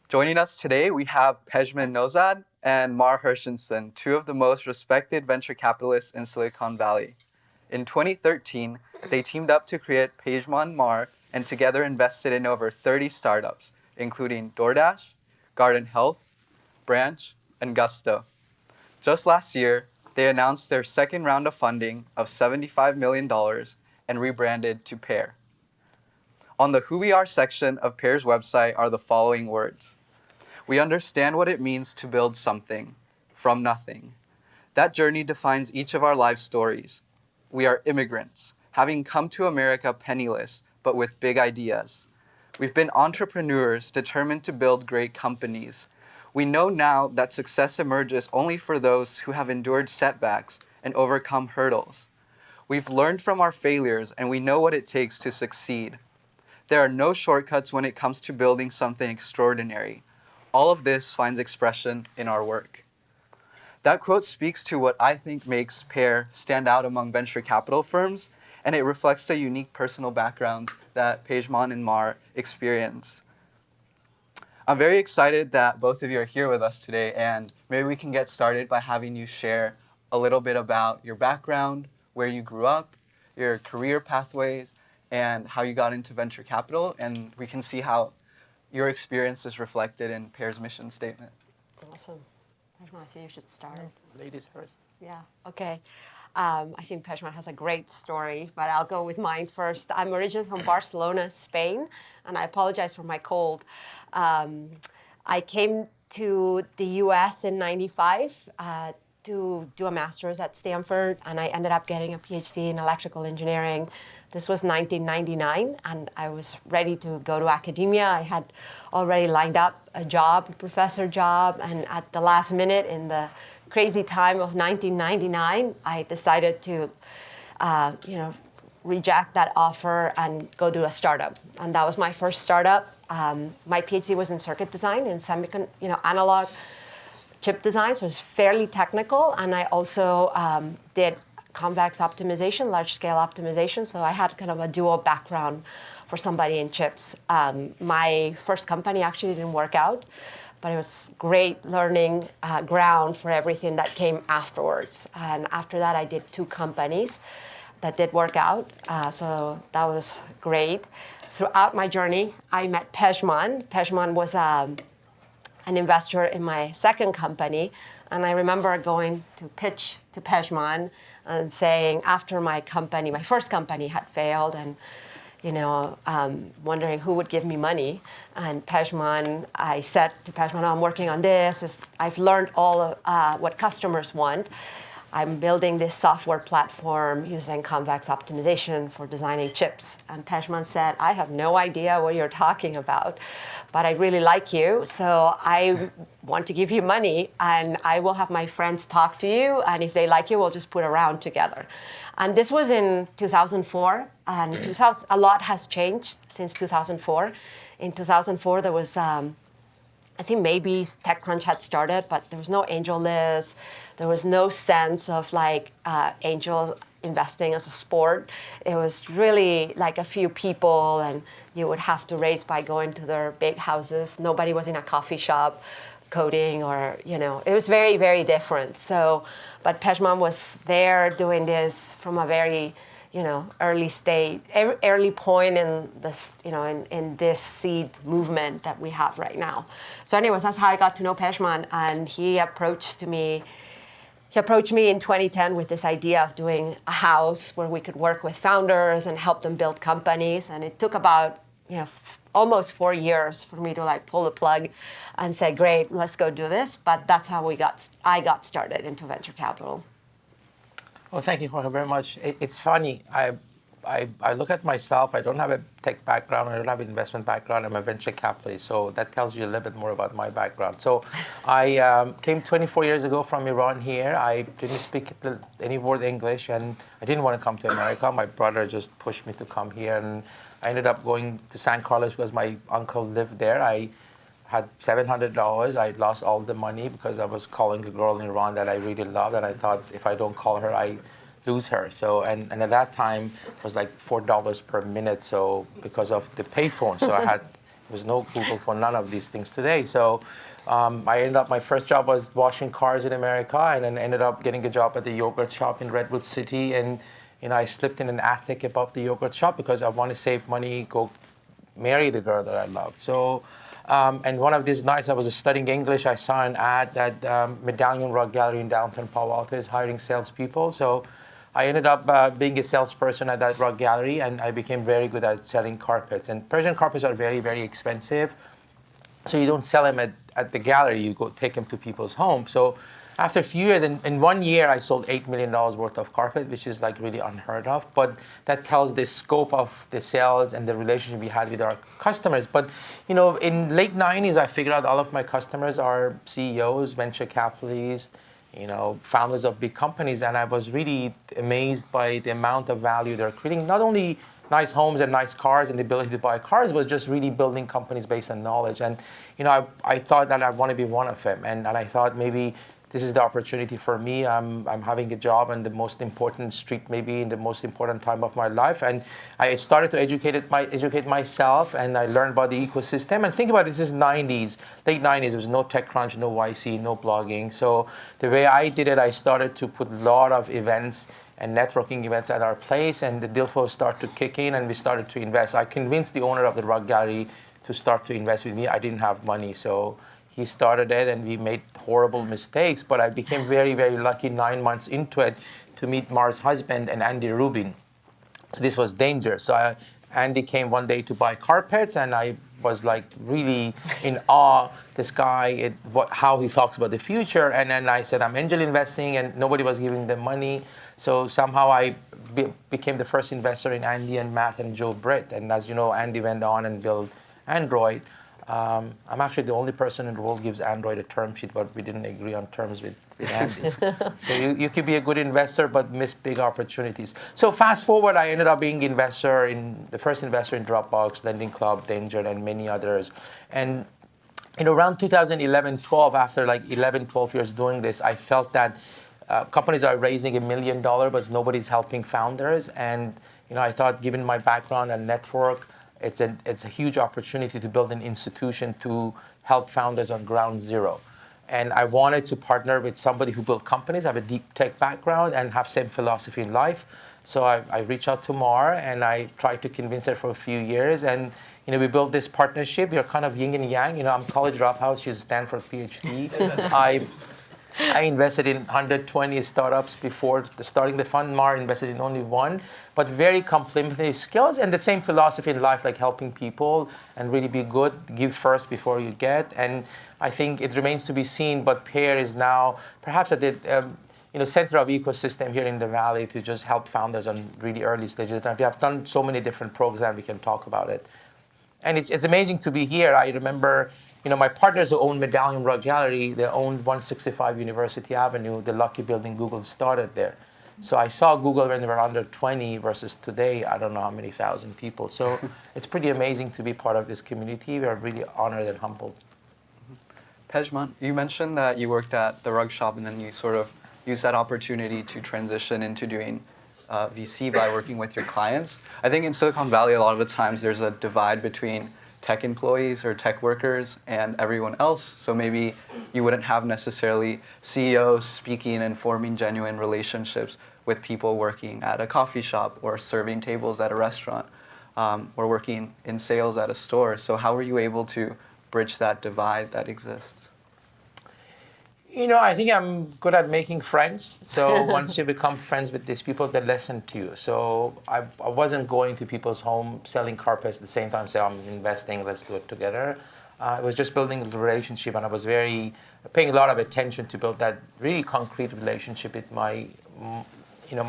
Joining us today, we have Pejman Nozad and Mar Hershenson, two of the most respected venture capitalists in Silicon Valley. In 2013, they teamed up to create Pejman Mar and together invested in over 30 startups, including DoorDash, Guardant Health, Branch, and Gusto. Just last year, they announced their second round of funding of $75 million and rebranded to Pear. On the Who We Are section of Pear's website are the following words. We understand what it means to build something from nothing. That journey defines each of our life stories. We are immigrants, having come to America penniless, but with big ideas. We've been entrepreneurs determined to build great companies. We know now that success emerges only for those who have endured setbacks and overcome hurdles. We've learned from our failures and we know what it takes to succeed. There are no shortcuts when it comes to building something extraordinary. All of this finds expression in our work. That quote speaks to what I think makes Pear stand out among venture capital firms, and it reflects the unique personal background that Pejman and Mar experience. I'm very excited that both of you are here with us today, and maybe we can get started by having you share a little bit about your background, where you grew up, your career pathways, and how you got into venture capital, and we can see how your experience is reflected in Pear's mission statement. Awesome. Pejman, I think you should start. Ladies first. Yeah, okay. I think Pejman has a great story, but I'll go with mine first. I'm originally from Barcelona, Spain, and I apologize for my cold. I came to the US in '95 to do a master's at Stanford, and I ended up getting a PhD in electrical engineering. This was 1999, and I was ready to go to academia. I had already lined up a job, a professor job, and at the last minute, in the crazy time of 1999, I decided to, reject that offer and go do a startup. And that was my first startup. My PhD was in circuit design, in analog chip design, so it's fairly technical. And I also did convex optimization, large-scale optimization, so I had kind of a dual background for somebody in chips. My first company actually didn't work out, but it was great learning ground for everything that came afterwards. And after that, I did 2 companies that did work out, so that was great. Throughout my journey, I met Pejman. Pejman was an investor in my second company, and I remember going to pitch to Pejman and saying, after my first company had failed, and wondering who would give me money. And Pejman, I said to Pejman, I'm working on this. I've learned all of what customers want. I'm building this software platform using convex optimization for designing chips. And Pejman said, I have no idea what you're talking about, but I really like you, so I want to give you money, and I will have my friends talk to you, and if they like you, we'll just put a round together. And this was in 2004, and a lot has changed since 2004. In 2004, there was I think maybe TechCrunch had started, but there was no angel list. There was no sense of angel investing as a sport. It was really like a few people, and you would have to raise by going to their big houses. Nobody was in a coffee shop coding, or it was very, very different. So, but Pejman was there doing this from a very early point in this, in this seed movement that we have right now. So anyways, that's how I got to know Pejman, and he approached me in 2010 with this idea of doing a house where we could work with founders and help them build companies. And it took about, almost 4 years for me to pull the plug and say, great, let's go do this. But that's how I got started into venture capital. Well, thank you, Jorge, very much. It's funny. I look at myself. I don't have a tech background. I don't have an investment background. I'm a venture capitalist. So that tells you a little bit more about my background. So I came 24 years ago from Iran here. I didn't speak any word English, and I didn't want to come to America. My brother just pushed me to come here, and I ended up going to San Carlos because my uncle lived there. I had $700. I lost all the money because I was calling a girl in Iran that I really loved, and I thought if I don't call her, lose her. So and at that time it was like $4 per minute. So because of the payphone, so I had there was no Google for none of these things today. So I ended up my first job was washing cars in America, and then ended up getting a job at the yogurt shop in Redwood City. And I slipped in an attic above the yogurt shop because I want to save money, go marry the girl that I loved. So. And one of these nights I was studying English, I saw an ad that Medallion Rug Gallery in downtown Palo Alto is hiring salespeople. So I ended up being a salesperson at that rug gallery, and I became very good at selling carpets. And Persian carpets are very, very expensive. So you don't sell them at the gallery, you go take them to people's homes. So after a few years, in 1 year, I sold $8 million worth of carpet, which is like really unheard of. But that tells the scope of the sales and the relationship we had with our customers. But, in late 90s, I figured out all of my customers are CEOs, venture capitalists, founders of big companies. And I was really amazed by the amount of value they're creating. Not only nice homes and nice cars and the ability to buy cars, but just really building companies based on knowledge. And, I thought that I want to be one of them. And I thought maybe this is the opportunity for me. I'm having a job in the most important street, maybe in the most important time of my life. And I started to educate myself, and I learned about the ecosystem. And think about it, this is 90s, late 90s. There was no TechCrunch, no YC, no blogging. So the way I did it, I started to put a lot of events and networking events at our place, and the deal flow started to kick in, and we started to invest. I convinced the owner of the rug gallery to start to invest with me. I didn't have money, so he started it, and we made horrible mistakes, but I became very, very lucky 9 months into it to meet Mar's husband and Andy Rubin. So this was danger. So Andy came one day to buy carpets, and I was like really in awe, this guy, how he talks about the future. And then I said, I'm angel investing, and nobody was giving them money. So somehow I became the first investor in Andy and Matt and Joe Britt. And as you know, Andy went on and built Android. I'm actually the only person in the world who gives Android a term sheet, but we didn't agree on terms with Andy. So you could be a good investor, but miss big opportunities. So fast forward, I ended up being the first investor in Dropbox, Lending Club, Danger, and many others. And around 2011-12, after like 11, 12 years doing this, I felt that companies are raising $1 million, but nobody's helping founders. And I thought, given my background and network, it's a huge opportunity to build an institution to help founders on ground zero. And I wanted to partner with somebody who built companies, have a deep tech background, and have same philosophy in life. So I reached out to Mar, and I tried to convince her for a few years. And we built this partnership. We're kind of yin and yang. I'm college dropout. She's a Stanford PhD. I invested in 120 startups before starting the fund. Mar invested in only one, but very complementary skills and the same philosophy in life, like helping people and really be good, give first before you get. And I think it remains to be seen, but Pear is now perhaps at the center of ecosystem here in the Valley to just help founders on really early stages. And we have done so many different programs, we can talk about it. And it's amazing to be here. I remember my partners who own Medallion Rug Gallery, they owned 165 University Avenue, the lucky building Google started there. So I saw Google when they were under 20 versus today, I don't know how many thousand people. So it's pretty amazing to be part of this community. We are really honored and humbled. Pejman, you mentioned that you worked at the rug shop and then you sort of used that opportunity to transition into doing VC by working with your clients. I think in Silicon Valley, a lot of the times there's a divide between tech employees or tech workers and everyone else. So maybe you wouldn't have necessarily CEOs speaking and forming genuine relationships with people working at a coffee shop or serving tables at a restaurant or working in sales at a store. So how were you able to bridge that divide that exists? I think I'm good at making friends. So once you become friends with these people, they listen to you. So I wasn't going to people's home selling carpets at the same time, saying I'm investing, let's do it together. I was just building a relationship, and I was paying a lot of attention to build that really concrete relationship with my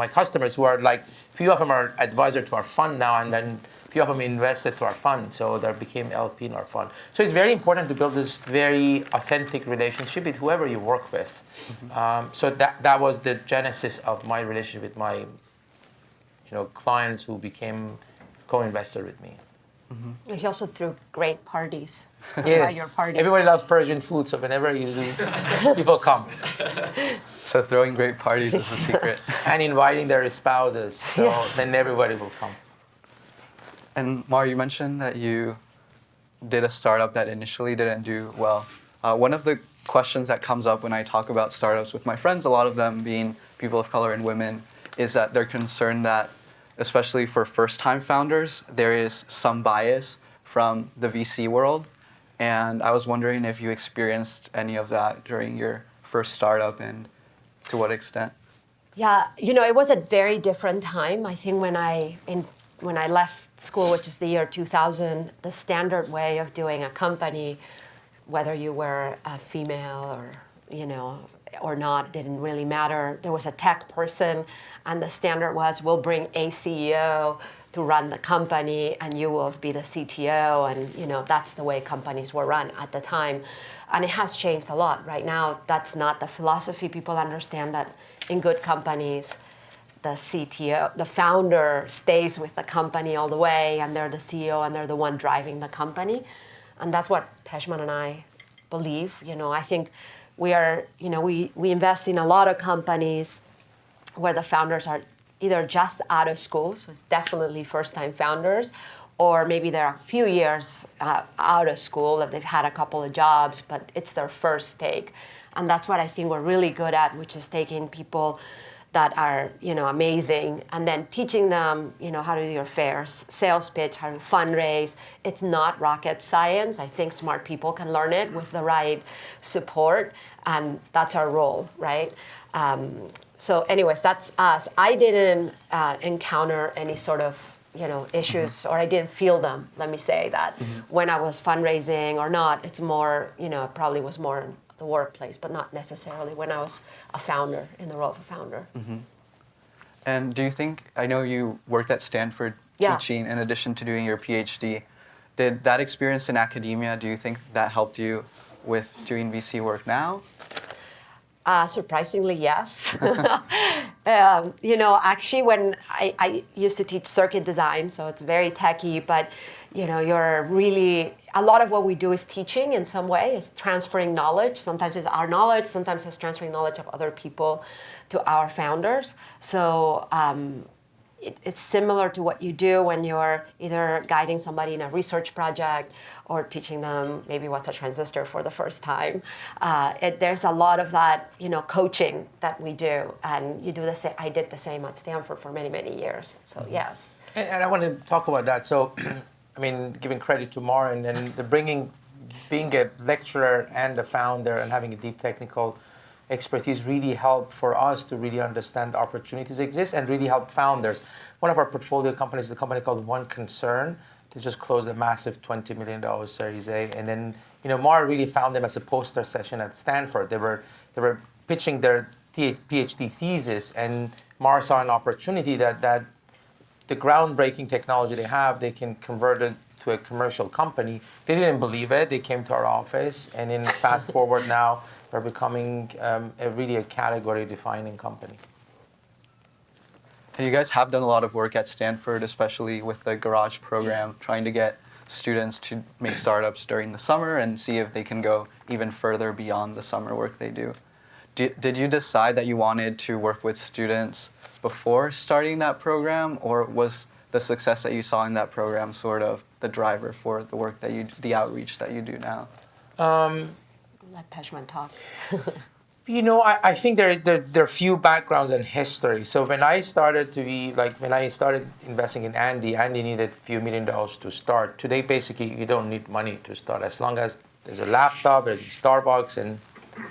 customers, who are like, few of them are advisor to our fund now, and then few of them invested to our fund, so they became LP in our fund. So it's very important to build this very authentic relationship with whoever you work with. Mm-hmm. So that was the genesis of my relationship with my clients who became co-investor with me. He also threw great parties. Yes. Your parties. Everybody loves Persian food, so whenever you do, people come. So throwing great parties is the secret. And inviting their spouses, so Yes. then everybody will come. And Mar, you mentioned that you did a startup that initially didn't do well. One of the questions that comes up when I talk about startups with my friends, a lot of them being people of color and women, is that they're concerned that, especially for first-time founders, there is some bias from the VC world. And I was wondering if you experienced any of that during your first startup, and to what extent? Yeah, it was a very different time. I think when I left school, which is the year 2000, the standard way of doing a company, whether you were a female or not, didn't really matter. There was a tech person, and the standard was, we'll bring a CEO to run the company, and you will be the CTO, and that's the way companies were run at the time. And it has changed a lot. Right now, that's not the philosophy. People understand that in good companies, the CTO, the founder, stays with the company all the way, and they're the CEO, and they're the one driving the company. And that's what Pejman and I believe. I think we are, we invest in a lot of companies where the founders are either just out of school, so it's definitely first-time founders, or maybe they're a few years out of school, that they've had a couple of jobs, but it's their first take. And that's what I think we're really good at, which is taking people that are, amazing, and then teaching them, how to do your fairs, sales pitch, how to fundraise. It's not rocket science. I think smart people can learn it with the right support, and that's our role, right? So anyways, that's us. I didn't encounter any sort of, issues, or I didn't feel them, let me say that. When I was fundraising or not, it's more, probably was more in the workplace, but not necessarily when I was a founder, in the role of a founder. And do you think, I know you worked at Stanford teaching in addition to doing your PhD. Did that experience in academia, do you think that helped you with doing VC work now? Surprisingly, yes. Actually, when I used to teach circuit design, so it's very techy, but you're really, a lot of what we do is teaching in some way, is transferring knowledge. Sometimes it's our knowledge, sometimes it's transferring knowledge of other people to our founders. So it's similar to what you do when you're either guiding somebody in a research project or teaching them maybe what's a transistor for the first time. There's a lot of that, coaching that we do, and you do the same. I did the same at Stanford for many, many years. So yes. And I want to talk about that. So, giving credit to Mar, and then being a lecturer and a founder and having a deep technical expertise really helped for us to really understand the opportunities exist and really help founders. One of our portfolio companies is a company called One Concern. They just closed a massive $20 million Series A. And then, Mar really found them as a poster session at Stanford. They were pitching their PhD thesis, and Mar saw an opportunity that the groundbreaking technology they have, they can convert it to a commercial company. They didn't believe it. They came to our office, and in fast forward now, they're becoming really a category-defining company. And you guys have done a lot of work at Stanford, especially with the Garage program, trying to get students to make startups during the summer and see if they can go even further beyond the summer work they do. Did you decide that you wanted to work with students before starting that program, or was the success that you saw in that program sort of the driver for the work that the outreach that you do now? Let Pejman talk. I think there are few backgrounds and history. So when I started investing in Andy needed a few $1 million to start. Today, basically, you don't need money to start. As long as there's a laptop, there's Starbucks, and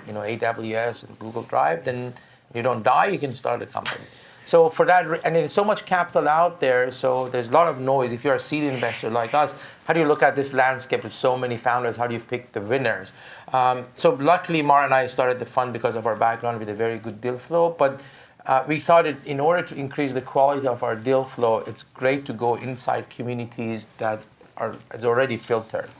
AWS and Google Drive, then you don't die, you can start a company. So for that, and there's so much capital out there, so there's a lot of noise. If you're a seed investor like us, how do you look at this landscape with so many founders? How do you pick the winners? So luckily, Mar and I started the fund because of our background with a very good deal flow. But we thought in order to increase the quality of our deal flow, it's great to go inside communities that are already filtered.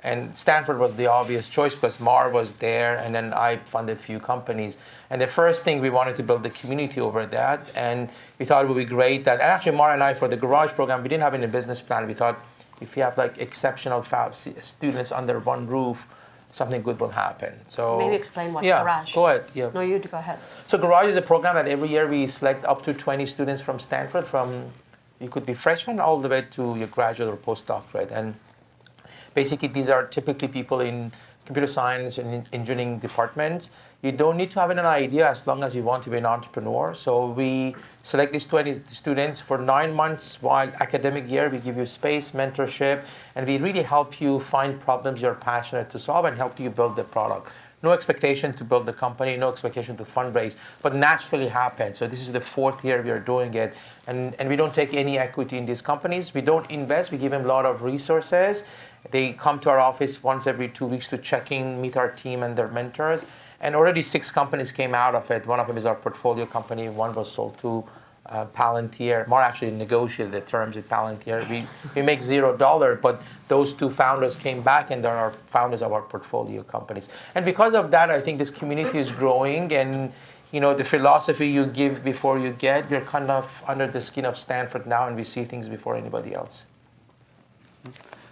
And Stanford was the obvious choice because Mar was there, and then I funded a few companies. And the first thing, we wanted to build the community over that, and we thought it would be great that, and actually Mar and I, for the Garage program, we didn't have any business plan. We thought, if you have like exceptional students under one roof, something good will happen. So Maybe explain what's yeah, Garage. go ahead. Yeah. No, you go ahead. So Garage is a program that every year we select up to 20 students from Stanford. You could be freshman all the way to your graduate or postdoctorate. And basically, these are typically people in computer science and engineering departments. You don't need to have an idea as long as you want to be an entrepreneur. So we select these 20 students for 9 months while academic year. We give you space, mentorship, and we really help you find problems you're passionate to solve and help you build the product. No expectation to build the company, no expectation to fundraise, but naturally happens. So this is the 4th year we are doing it. And we don't take any equity in these companies. We don't invest. We give them a lot of resources. They come to our office once every 2 weeks to check in, meet our team and their mentors. And already 6 companies came out of it. One of them is our portfolio company. One was sold to Palantir. Mar actually negotiated the terms with Palantir. We make $0, but those 2 founders came back and they're our founders of our portfolio companies. And because of that, I think this community is growing. And the philosophy you give before you get, you're kind of under the skin of Stanford now, and we see things before anybody else.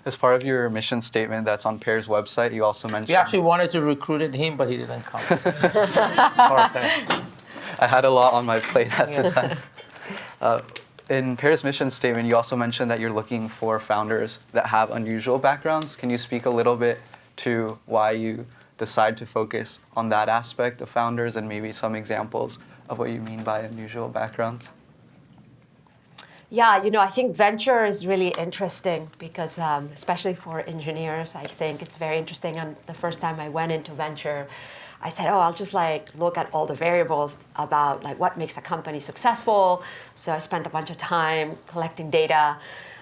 As part of your mission statement that's on Pear's website, you also mentioned... We actually wanted to recruit him, but he didn't come. Jorge. I had a lot on my plate at the time. In Pear's mission statement, you also mentioned that you're looking for founders that have unusual backgrounds. Can you speak a little bit to why you decide to focus on that aspect of founders and maybe some examples of what you mean by unusual backgrounds? Yeah, I think venture is really interesting because, especially for engineers, I think it's very interesting. And the first time I went into venture, I said, I'll just look at all the variables about what makes a company successful. So I spent a bunch of time collecting data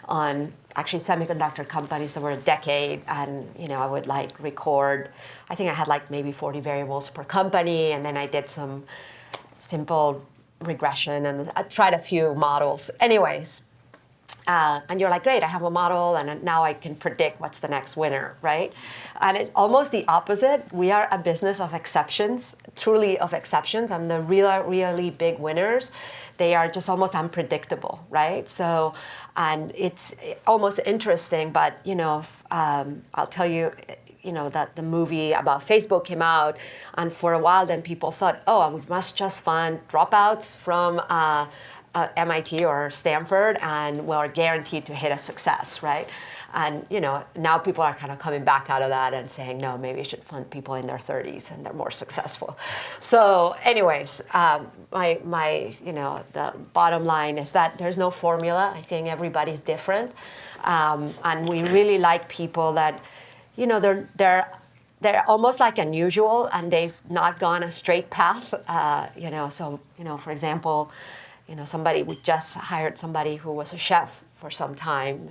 on actually semiconductor companies over a decade, and I would record. I think I had maybe 40 variables per company, and then I did some simple regression and I tried a few models. Anyways, and you're great, I have a model and now I can predict what's the next winner, right? And it's almost the opposite. We are a business of exceptions, truly of exceptions, and the really big winners, they are just almost unpredictable, right? So, and it's almost interesting, but I'll tell you, that the movie about Facebook came out, and for a while then people thought, we must just fund dropouts from MIT or Stanford and we're guaranteed to hit a success, right? And now people are kind of coming back out of that and saying, no, maybe you should fund people in their 30s and they're more successful. So anyways, the bottom line is that there's no formula. I think everybody's different. And we really like people that they're almost unusual and they've not gone a straight path. For example, we just hired somebody who was a chef for some time.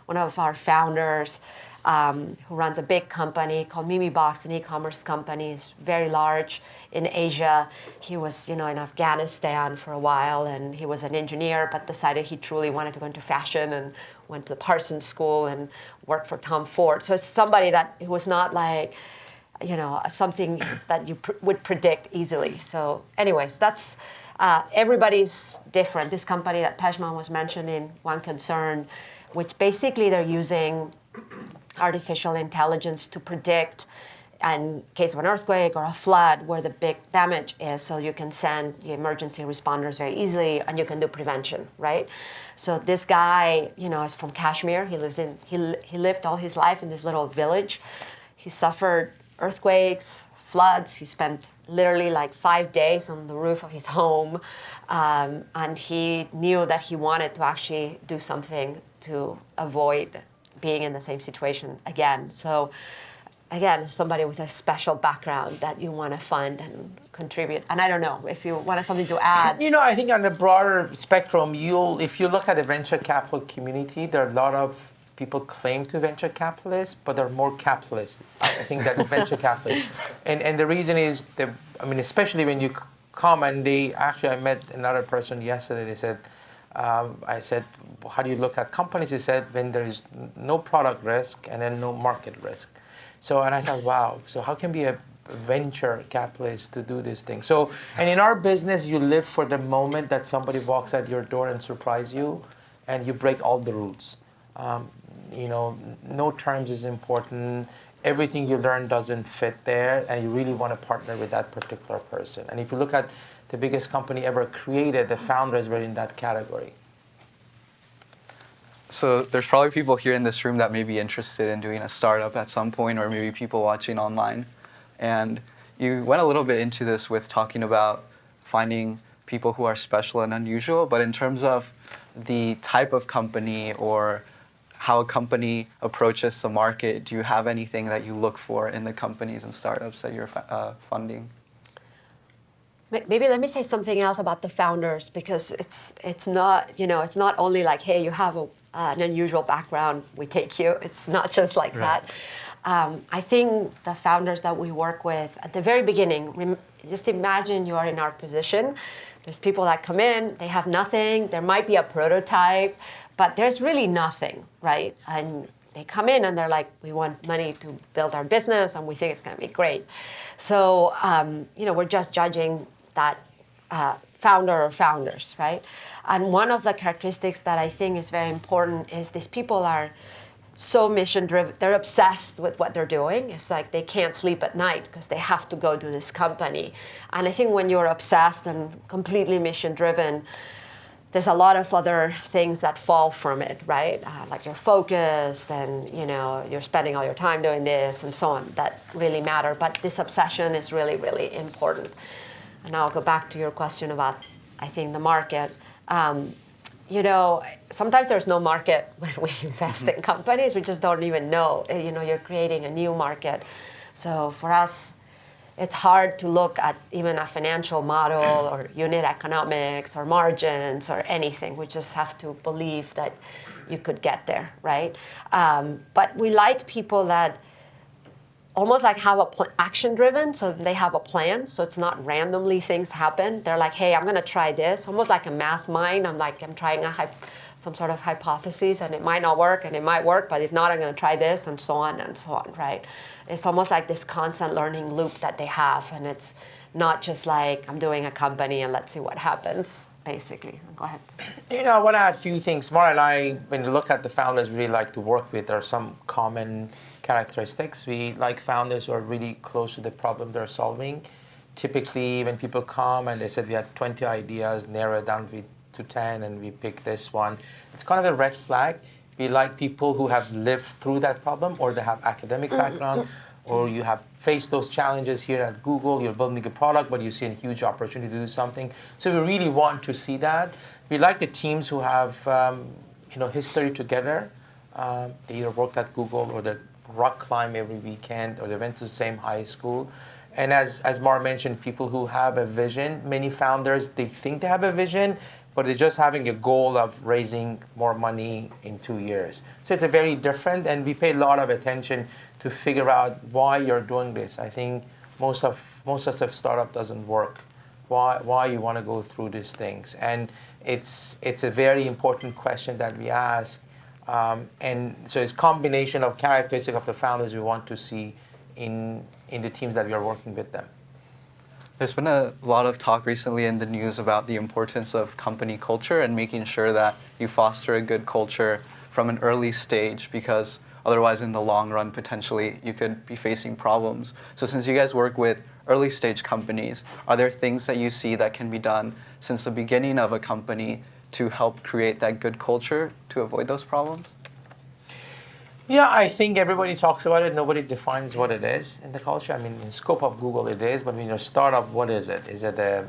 One of our founders who runs a big company called MimiBox, an e-commerce company, is very large in Asia. He was, in Afghanistan for a while, and he was an engineer, but decided he truly wanted to go into fashion and went to the Parsons School and worked for Tom Ford. So it's somebody that was not something that you would predict easily. So anyways, that's everybody's different. This company that Pejman was mentioning, One Concern, which basically they're using artificial intelligence to predict in case of an earthquake or a flood where the big damage is, so you can send the emergency responders very easily and you can do prevention, right? So this guy, is from Kashmir. He lived all his life in this little village. He suffered earthquakes, floods. He spent literally 5 days on the roof of his home, and he knew that he wanted to actually do something to avoid being in the same situation again. So again, somebody with a special background that you want to fund and contribute. And I don't know if you wanted something to add. I think on the broader spectrum, if you look at the venture capital community, there are a lot of people claim to venture capitalists, but they're more capitalists, I think, than venture capitalists. And the reason is, especially when you come and I met another person yesterday. They said, I said, how do you look at companies? He said, when there is no product risk and then no market risk. So, and I thought, wow, so how can be a venture capitalist to do this thing? So, and in our business, you live for the moment that somebody walks at your door and surprise you, and you break all the rules. no terms is important. Everything you learn doesn't fit there, and you really want to partner with that particular person. And if you look at the biggest company ever created, the founders were in that category. So there's probably people here in this room that may be interested in doing a startup at some point, or maybe people watching online. And you went a little bit into this with talking about finding people who are special and unusual, but in terms of the type of company or how a company approaches the market, do you have anything that you look for in the companies and startups that you're funding? Maybe let me say something else about the founders, because it's not only like, hey, you have an unusual background, we take you. It's not just like that. I think the founders that we work with at the very beginning, just imagine you are in our position. There's people that come in, they have nothing. There might be a prototype, but there's really nothing, right? And they come in and they're like, we want money to build our business and we think it's going to be great. So, we're just judging that founder or founders, right? And one of the characteristics that I think is very important is these people are so mission driven. They're obsessed with what they're doing. It's like they can't sleep at night because they have to go to this company. And I think when you're obsessed and completely mission driven, there's a lot of other things that fall from it, right? Like you're focused and you're spending all your time doing this and so on, that really matter. But this obsession is really, really important. And I'll go back to your question about, I think, the market. Sometimes there's no market when we invest in companies. We just don't even know. You're creating a new market. So for us, it's hard to look at even a financial model or unit economics or margins or anything. We just have to believe that you could get there, right? But we like people that almost like have action driven, so they have a plan, so it's not randomly things happen. They're like, hey, I'm going to try this, almost like a math mind. I'm trying some sort of hypothesis, and it might not work, and it might work, but if not, I'm going to try this, and so on, right? It's almost like this constant learning loop that they have, and it's not just like, I'm doing a company, and let's see what happens, basically. Go ahead. I want to add a few things. Mar and I, when you look at the founders we really like to work with, there are some common characteristics. We like founders who are really close to the problem they're solving. Typically, when people come and they said we had 20 ideas, narrow it down to 10, and we pick this one, it's kind of a red flag. We like people who have lived through that problem, or they have academic background, or you have faced those challenges here at Google. You're building a product, but you see a huge opportunity to do something. So we really want to see that. We like the teams who have history together. They either worked at Google, or they rock climb every weekend, or they went to the same high school. And as Mar mentioned, people who have a vision. Many founders, they think they have a vision, but they're just having a goal of raising more money in 2 years. So it's a very different, and we pay a lot of attention to figure out why you're doing this. I think most of the startup doesn't work. Why you want to go through these things? And it's a very important question that we ask. And so it's a combination of characteristics of the founders we want to see in the teams that we are working with them. There's been a lot of talk recently in the news about the importance of company culture and making sure that you foster a good culture from an early stage, because otherwise in the long run, potentially, you could be facing problems. So since you guys work with early stage companies, are there things that you see that can be done since the beginning of a company to help create that good culture to avoid those problems? Yeah, I think everybody talks about it. Nobody defines what it is in the culture. I mean, in scope of Google it is, but when you're a startup, what is it? Is it a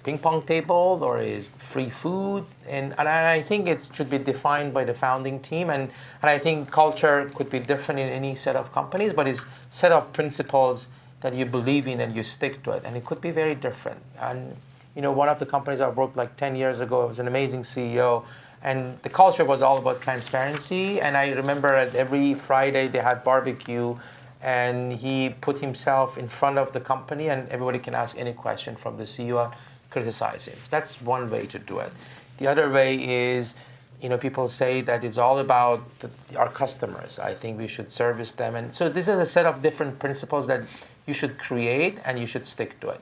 ping pong table, or is it free food? And I think it should be defined by the founding team. And I think culture could be different in any set of companies, but it's a set of principles that you believe in and you stick to it. And it could be very different. And one of the companies I worked like 10 years ago, it was an amazing CEO. And the culture was all about transparency. And I remember at every Friday they had barbecue, and he put himself in front of the company, and everybody can ask any question from the CEO and criticize him. That's one way to do it. The other way is, people say that it's all about our customers. I think we should service them. And so this is a set of different principles that you should create, and you should stick to it.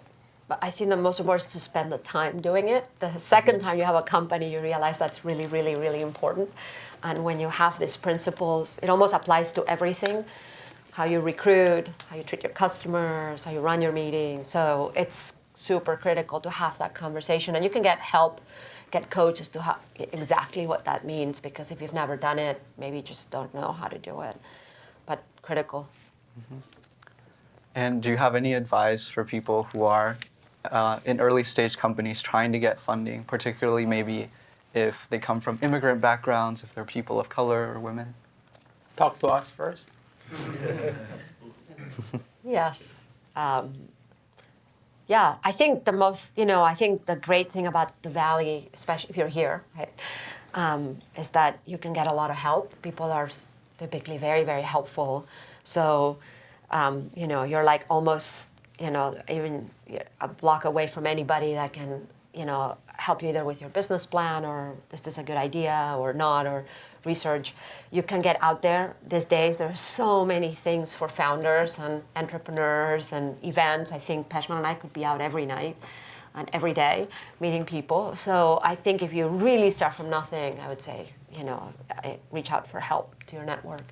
But I think the most important is to spend the time doing it. The second time you have a company, you realize that's really, really, really important. And when you have these principles, it almost applies to everything. How you recruit, how you treat your customers, how you run your meetings. So it's super critical to have that conversation. And you can get help, get coaches to how, exactly what that means, because if you've never done it, maybe you just don't know how to do it. But critical. And do you have any advice for people who are in early stage companies trying to get funding, particularly maybe if they come from immigrant backgrounds, if they're people of color or women? Talk to us first. Yes. Yeah, I think I think the great thing about the Valley, especially if you're here, right, is that you can get a lot of help. People are typically very, very helpful. So, you're like almost, even a block away from anybody that can, help you either with your business plan or is this a good idea or not, or research. You can get out there. These days, there are so many things for founders and entrepreneurs and events. I think Pejman and I could be out every night and every day meeting people. So I think if you really start from nothing, I would say, reach out for help to your network.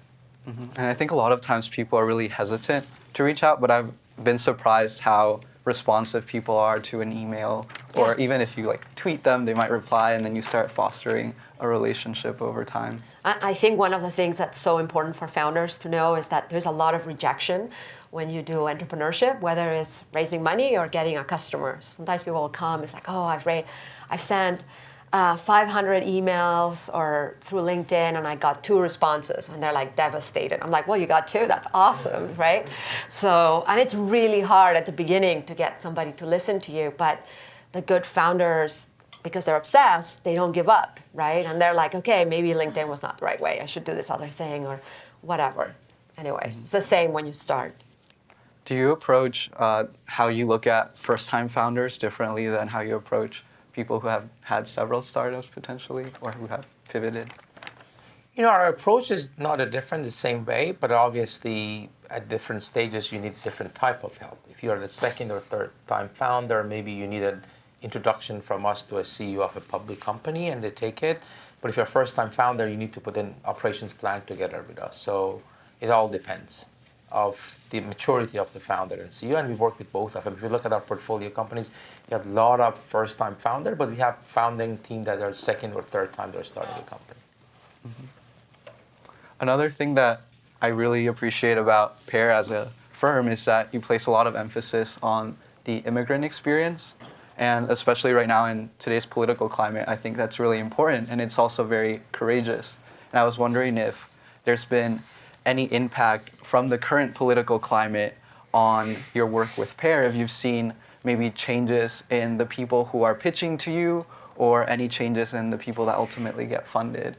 And I think a lot of times people are really hesitant to reach out, but I've been surprised how responsive people are to an email, or even if you tweet them, they might reply, and then you start fostering a relationship over time. I think one of the things that's so important for founders to know is that there's a lot of rejection when you do entrepreneurship, whether it's raising money or getting a customer. Sometimes people will come, it's like, oh, I've sent 500 emails or through LinkedIn and I got 2 responses, and they're like devastated. I'm like, well, you got 2, that's awesome, right? So, and it's really hard at the beginning to get somebody to listen to you, but the good founders, because they're obsessed, they don't give up, right? And they're like, okay, maybe LinkedIn was not the right way. I should do this other thing or whatever. Anyways, it's the same when you start. Do you approach how you look at first-time founders differently than how you approach people who have had several startups potentially, or who have pivoted? Our approach is not the same way, but obviously at different stages you need different type of help. If you're the second or third time founder, maybe you need an introduction from us to a CEO of a public company and they take it. But if you're a first time founder, you need to put an operations plan together with us. So it all depends of the maturity of the founder and CEO, and we work with both of them. If you look at our portfolio companies, we have a lot of first-time founder, but we have founding team that are second or third time they're starting a company. Another thing that I really appreciate about Pear as a firm is that you place a lot of emphasis on the immigrant experience, and especially right now in today's political climate, I think that's really important, and it's also very courageous. And I was wondering if there's been any impact from the current political climate on your work with Pear, if you've seen maybe changes in the people who are pitching to you, or any changes in the people that ultimately get funded.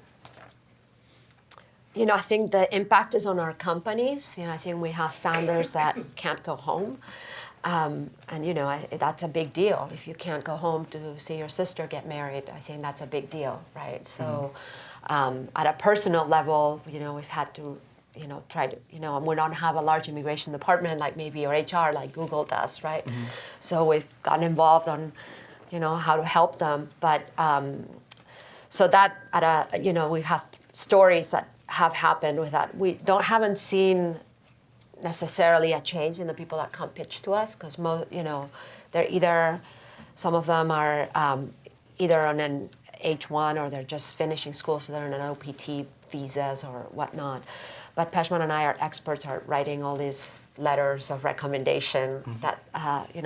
I think the impact is on our companies. I think we have founders that can't go home. And that's a big deal. If you can't go home to see your sister get married, I think that's a big deal, right? So at a personal level, we've had to try to, we don't have a large immigration department like maybe your HR like Google does, right? So we've gotten involved on, how to help them. But so that we have stories that have happened with that. We haven't seen necessarily a change in the people that come pitch to us, because they're either, some of them are either on an H1 or they're just finishing school, so they're on an OPT visas or whatnot. But Pejman and I are experts at writing all these letters of recommendation that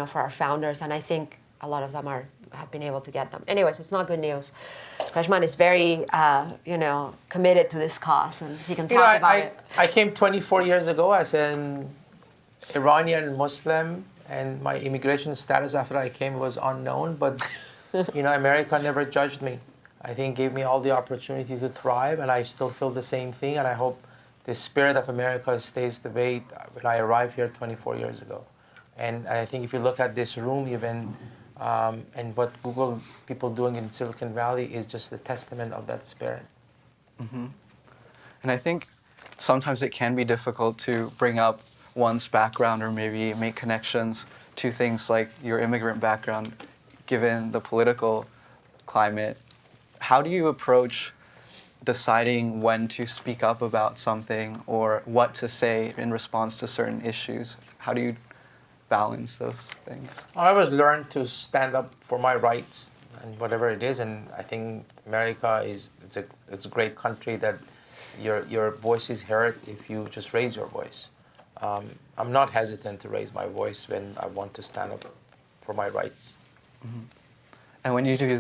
for our founders, and I think a lot of them have been able to get them. Anyways, it's not good news. Pejman is very committed to this cause, and he can talk about it. I came 24 years ago as an Iranian Muslim, and my immigration status after I came was unknown, but America never judged me. I think gave me all the opportunity to thrive, and I still feel the same thing, and I hope the spirit of America stays the way when I arrived here 24 years ago. And I think if you look at this room even, and what Google people doing in Silicon Valley is just a testament of that spirit. And I think sometimes it can be difficult to bring up one's background or maybe make connections to things like your immigrant background, given the political climate, how do you approach deciding when to speak up about something or what to say in response to certain issues? How do you balance those things? I always learned to stand up for my rights and whatever it is, and I think America it's a great country that your voice is heard if you just raise your voice. I'm not hesitant to raise my voice when I want to stand up for my rights. Mm-hmm. And when you do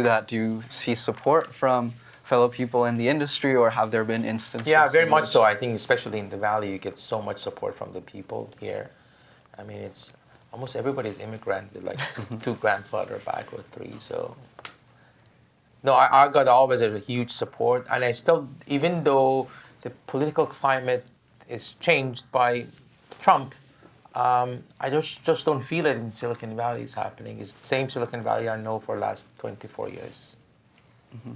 that, do you see support from fellow people in the industry, or have there been instances? Yeah, very much so. I think especially in the Valley, you get so much support from the people here. I mean, it's almost everybody's immigrant with like 2 grandfather back or 3. So, no, I got always a huge support, and I still, even though the political climate is changed by Trump, I just don't feel it in Silicon Valley is happening. It's the same Silicon Valley I know for the last 24 years. Mm-hmm.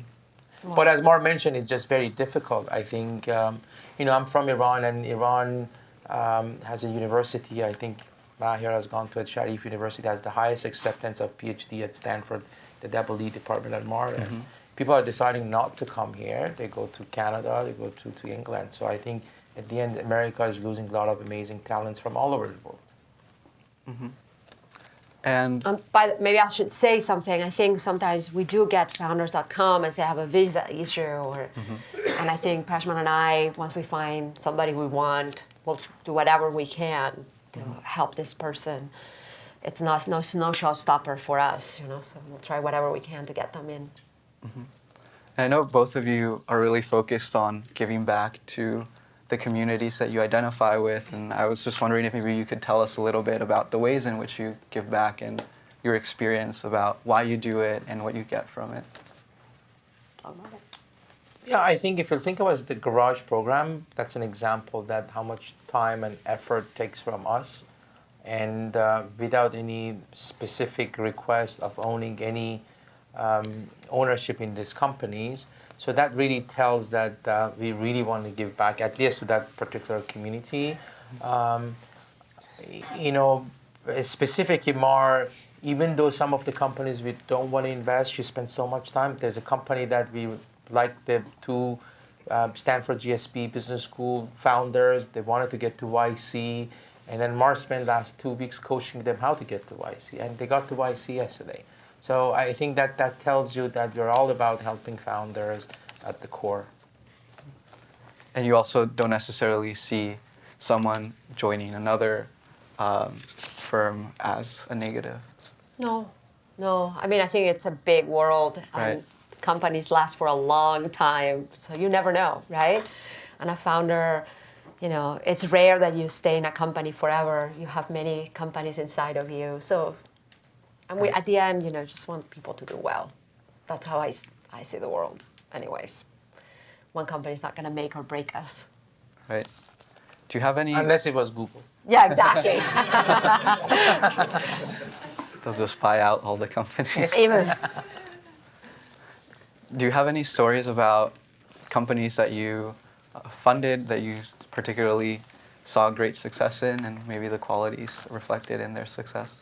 Wow. But as Mar mentioned, it's just very difficult. I think, I'm from Iran, and Iran has a university. I think Mahir has gone to it. Sharif University has the highest acceptance of PhD at Stanford, the double E department at Mar. Mm-hmm. People are deciding not to come here. They go to Canada, they go to England. So I think at the end, America is losing a lot of amazing talents from all over the world. Mm-hmm. And but maybe I should say something. I think sometimes we do get founders that come and say, I have a visa issue, or, and I think Pejman and I, once we find somebody we want, we'll do whatever we can to help this person. It's no showstopper for us, so we'll try whatever we can to get them in. Mm-hmm. And I know both of you are really focused on giving back to the communities that you identify with, and I was just wondering if maybe you could tell us a little bit about the ways in which you give back and your experience about why you do it and what you get from it. Yeah, I think if you think about the garage program, that's an example that how much time and effort takes from us, and without any specific request of owning any ownership in these companies. So that really tells that we really want to give back, at least to that particular community. Specifically, Mar, even though some of the companies we don't want to invest, she spends so much time. There's a company that we like, the 2 Stanford GSP Business School founders. They wanted to get to YC, and then Mar spent last 2 weeks coaching them how to get to YC, and they got to YC yesterday. So I think that tells you that we're all about helping founders at the core. And you also don't necessarily see someone joining another firm as a negative. No. I mean, I think it's a big world, and right. Companies last for a long time, so you never know, right? And a founder, it's rare that you stay in a company forever. You have many companies inside of you, so. And we, at the end, just want people to do well. That's how I see the world, anyways. One company's not going to make or break us. Right. Do you have any... Unless it was Google. Yeah, exactly. They'll just buy out all the companies. Even. Do you have any stories about companies that you funded that you particularly saw great success in, and maybe the qualities reflected in their success?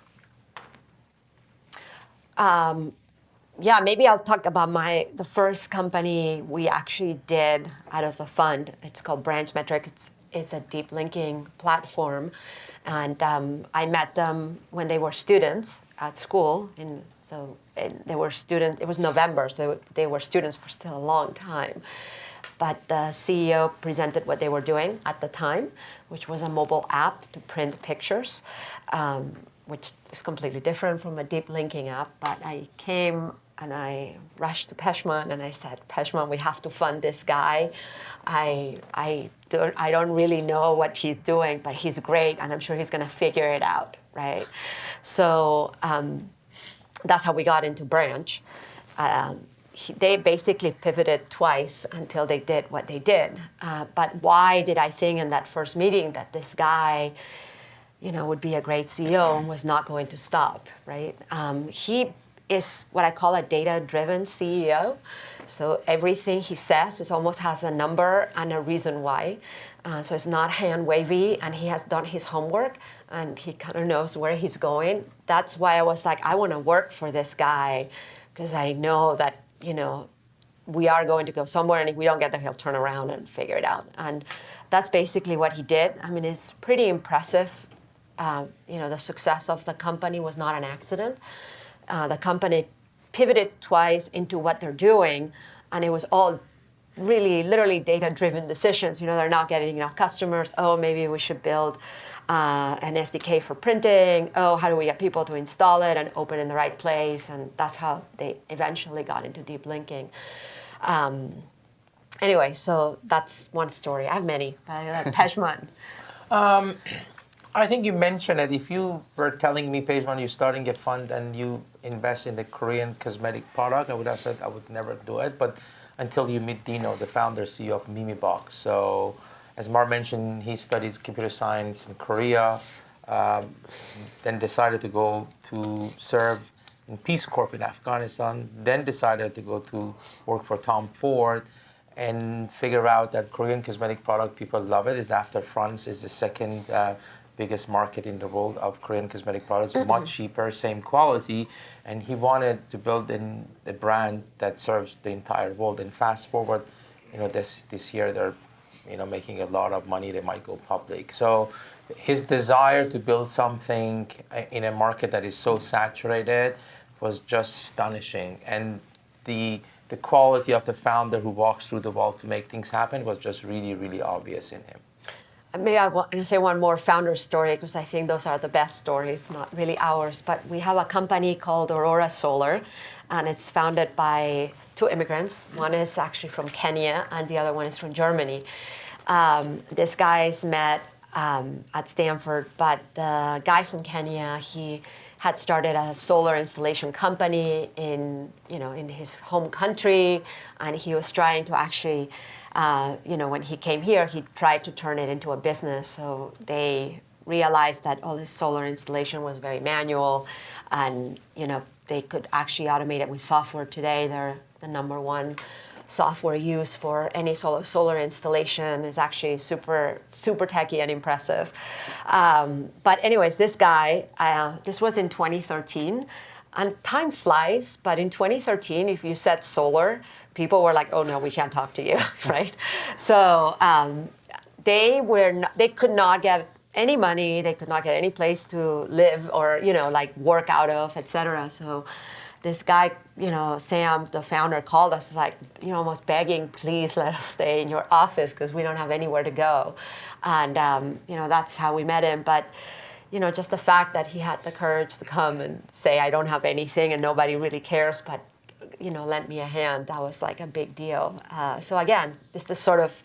Maybe I'll talk about the first company we actually did out of the fund. It's called Branch Metric. It's a deep linking platform. And I met them when they were students at school. They were students, it was November, so they were students for still a long time. But the CEO presented what they were doing at the time, which was a mobile app to print pictures. Which is completely different from a deep linking app. But I came and I rushed to Pejman and I said, Pejman, we have to fund this guy. I don't really know what he's doing, but he's great, and I'm sure he's going to figure it out, right? So that's how we got into Branch. They basically pivoted twice until they did what they did. But why did I think in that first meeting that this guy would be a great CEO and was not going to stop, right? is what I call a data-driven CEO. So everything he says is almost has a number and a reason why. So it's not hand-wavy, and he has done his homework, and he kind of knows where he's going. That's why I was like, I want to work for this guy, because I know that, we are going to go somewhere, and if we don't get there, he'll turn around and figure it out. And that's basically what he did. I mean, it's pretty impressive. The success of the company was not an accident. The company pivoted twice into what they're doing, and it was all really, literally data-driven decisions. They're not getting enough customers. Oh, maybe we should build an SDK for printing. Oh, how do we get people to install it and open in the right place? And that's how they eventually got into deep linking. Anyway, so that's one story. I have many. Pejman. I think you mentioned it. If you were telling me, Pejman, you're starting a fund and you invest in the Korean cosmetic product, I would have said I would never do it. But until you meet Dino, the founder, CEO of Mimibox. So as Mar mentioned, he studies computer science in Korea, then decided to go to serve in Peace Corps in Afghanistan, then decided to go to work for Tom Ford and figure out that Korean cosmetic product, people love it. It's after France is the second biggest market in the world of Korean cosmetic products, much cheaper, same quality, and he wanted to build a brand that serves the entire world. And fast forward, this year they're, making a lot of money. They might go public. So his desire to build something in a market that is so saturated was just astonishing, and the quality of the founder who walks through the wall to make things happen was just really, really obvious in him. Maybe I want to say one more founder story, because I think those are the best stories, not really ours. But we have a company called Aurora Solar, and it's founded by two immigrants. One is actually from Kenya, and the other one is from Germany. These guys met at Stanford, but the guy from Kenya, he had started a solar installation company in his home country, and he was trying to actually, when he came here, he tried to turn it into a business. So they realized that all this solar installation was very manual, and they could actually automate it with software. Today, they're the number one software used for any solar installation. Is actually super techy and impressive. But anyways, this guy, this was in 2013, and time flies. But in 2013, if you said solar, people were like, "Oh no, we can't talk to you," right? So they could not get any money. They could not get any place to live or work out of, etc. So this guy, Sam, the founder, called us like, almost begging, please let us stay in your office because we don't have anywhere to go. And, that's how we met him. But, just the fact that he had the courage to come and say, I don't have anything and nobody really cares, but, lend me a hand, that was like a big deal. So again, just this sort of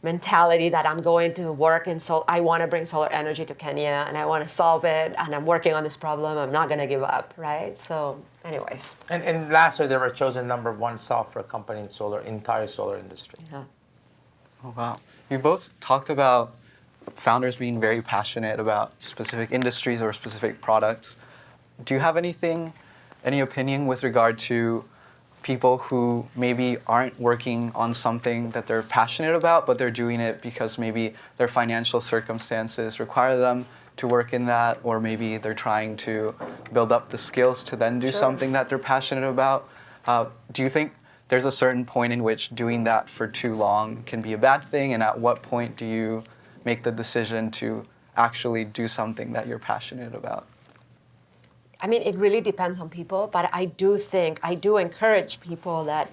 mentality that I'm going to work and so I want to bring solar energy to Kenya and I want to solve it and I'm working on this problem. I'm not going to give up, right? So anyways. And last year they were chosen number one software company in entire solar industry. Yeah. Oh, wow. You both talked about founders being very passionate about specific industries or specific products. Do you have any opinion with regard to people who maybe aren't working on something that they're passionate about, but they're doing it because maybe their financial circumstances require them to work in that, or maybe they're trying to build up the skills to then do something that they're passionate about? Do you think there's a certain point in which doing that for too long can be a bad thing, and at what point do you make the decision to actually do something that you're passionate about? I mean, it really depends on people, but I do encourage people that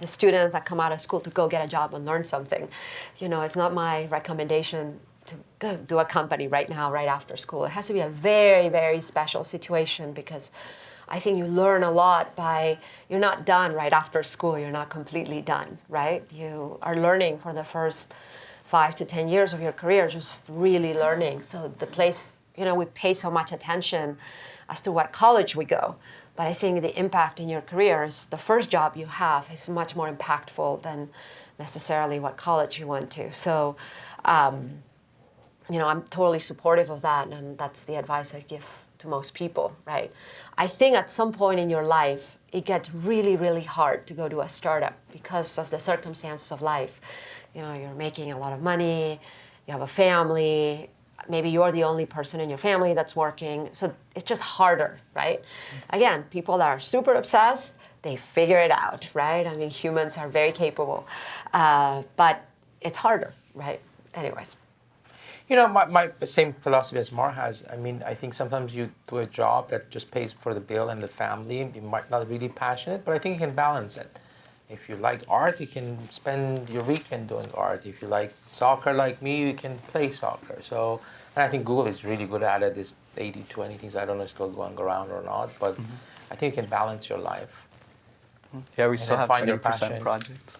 the students that come out of school to go get a job and learn something. It's not my recommendation to go do a company right now, right after school. It has to be a very, very special situation because I think you learn a lot you're not done right after school. You're not completely done, right? You are learning for the first 5 to 10 years of your career, just really learning. So the place, we pay so much attention as to what college we go. But I think the impact in your career is the first job you have is much more impactful than necessarily what college you went to. So, I'm totally supportive of that, and that's the advice I give to most people, right? I think at some point in your life, it gets really, really hard to go to a startup because of the circumstances of life. You know, you're making a lot of money, you have a family, maybe you're the only person in your family that's working, so it's just harder, right? Again, people that are super obsessed, they figure it out, right? I mean, humans are very capable, but it's harder, right? Anyways. You know, my same philosophy as Mar has. I mean, I think sometimes you do a job that just pays for the bill and the family. You might not really passionate, but I think you can balance it. If you like art, you can spend your weekend doing art. If you like soccer like me, you can play soccer. So, and I think Google is really good at it. This 80-20 things, I don't know if it's still going around or not, but I think you can balance your life. Yeah, we still have find your 20% passion. projects.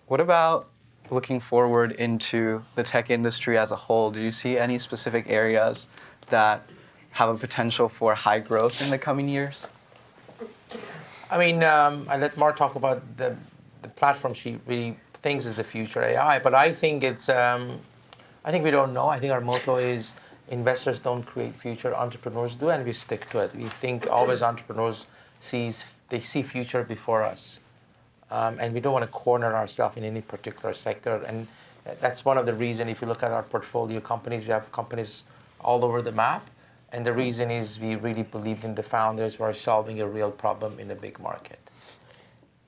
What about looking forward into the tech industry as a whole? Do you see any specific areas that have a potential for high growth in the coming years? I mean, I let Mar talk about the platform she really thinks is the future AI, but I think it's, I think we don't know. I think our motto is investors don't create future, entrepreneurs do, and we stick to it. We think always entrepreneurs they see future before us. And we don't want to corner ourselves in any particular sector. And that's one of the reasons, if you look at our portfolio companies, we have companies all over the map. And the reason is we really believe in the founders who are solving a real problem in a big market.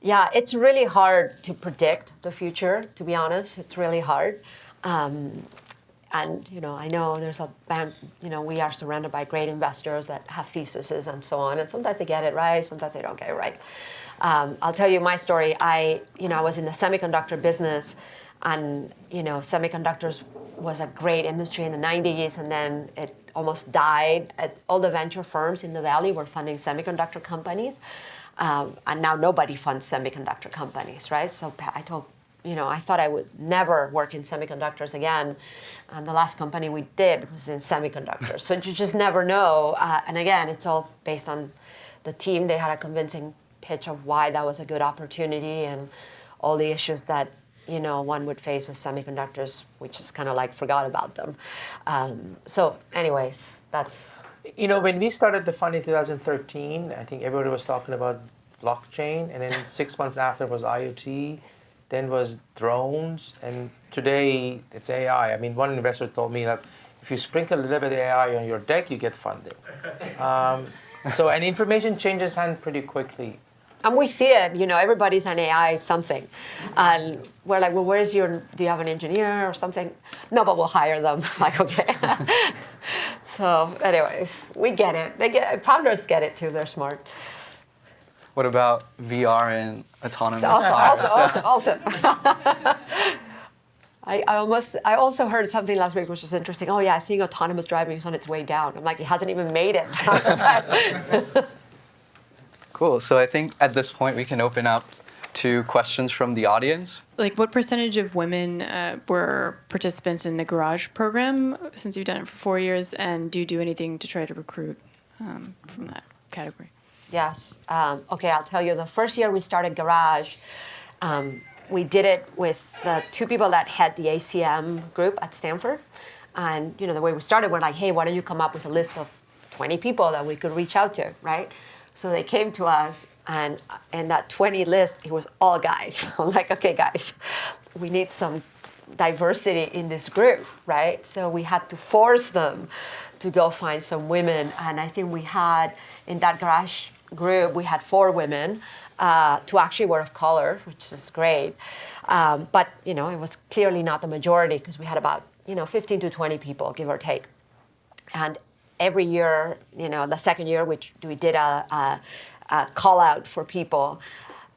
Yeah, it's really hard to predict the future, to be honest. It's really hard. And, you know, I know there's a band, you know, we are surrounded by great investors that have theses and so on. And sometimes they get it right, sometimes they don't get it right. I'll tell you my story. I was in the semiconductor business, and, you know, semiconductors was a great industry in the 90s, and then it almost died. All the venture firms in the Valley were funding semiconductor companies, and now nobody funds semiconductor companies, right? So I thought I would never work in semiconductors again, and the last company we did was in semiconductors. So you just never know, and again, it's all based on the team. They had a convincing pitch of why that was a good opportunity and all the issues that, you know, one would face with semiconductors. We just kind of like forgot about them. So anyways, that's... You know, when we started the fund in 2013, I think everybody was talking about blockchain, and then 6 months after was IoT, then was drones, and today it's AI. I mean, one investor told me that if you sprinkle a little bit of AI on your deck, you get funding. And information changes hand pretty quickly. And we see it, you know, everybody's an AI something. And we're like, well, do you have an engineer or something? No, but we'll hire them. Like, okay. So anyways, we get it. Founders get it too, they're smart. What about VR and autonomous cars? Also. I also heard something last week which was interesting. Oh yeah, I think autonomous driving is on its way down. I'm like, it hasn't even made it. Cool. So I think at this point we can open up to questions from the audience. Like, what percentage of women were participants in the Garage program since you've done it for 4 years, and do you do anything to try to recruit from that category? Yes. Okay, I'll tell you. The first year we started Garage, we did it with the two people that had the ACM group at Stanford. And, you know, the way we started, we're like, hey, why don't you come up with a list of 20 people that we could reach out to, right? So they came to us, and that 20 list, it was all guys. I'm like, okay, guys, we need some diversity in this group, right? So we had to force them to go find some women. And I think we had, in that Garage group, we had 4 women, 2 actually were of color, which is great. But, you know, it was clearly not the majority, because we had about, 15 to 20 people, give or take. And every year, the second year, we did a call out for people,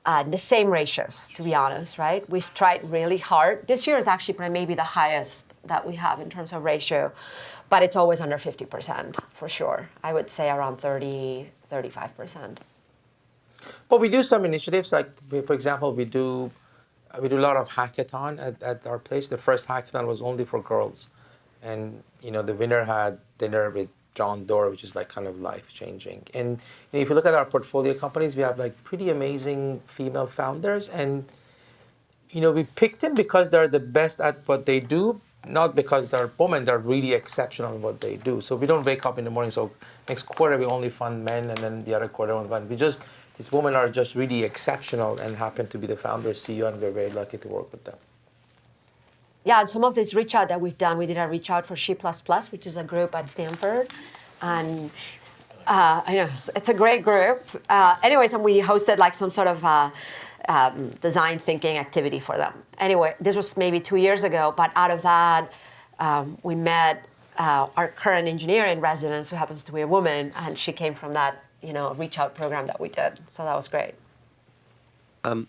the same ratios, to be honest, right? We've tried really hard. This year is actually maybe the highest that we have in terms of ratio, but it's always under 50% for sure. I would say around 30, 35%. But we do some initiatives, like, for example, we do a lot of hackathon at our place. The first hackathon was only for girls. And, the winner had dinner with John Doerr, which is like kind of life-changing. And if you look at our portfolio companies, we have like pretty amazing female founders. And, we picked them because they're the best at what they do, not because they're women, they're really exceptional in what they do. So we don't wake up in the morning, so next quarter we only fund men and then the other quarter we only fund. These women are just really exceptional and happen to be the founder, CEO, and we're very lucky to work with them. Yeah, and some of this reach out that we've done, we did a reach out for She++, which is a group at Stanford. And I know, it's a great group. Anyways, and we hosted like some sort of design thinking activity for them. Anyway, this was maybe 2 years ago, but out of that, we met our current engineer in residence, who happens to be a woman, and she came from that, reach out program that we did. So that was great.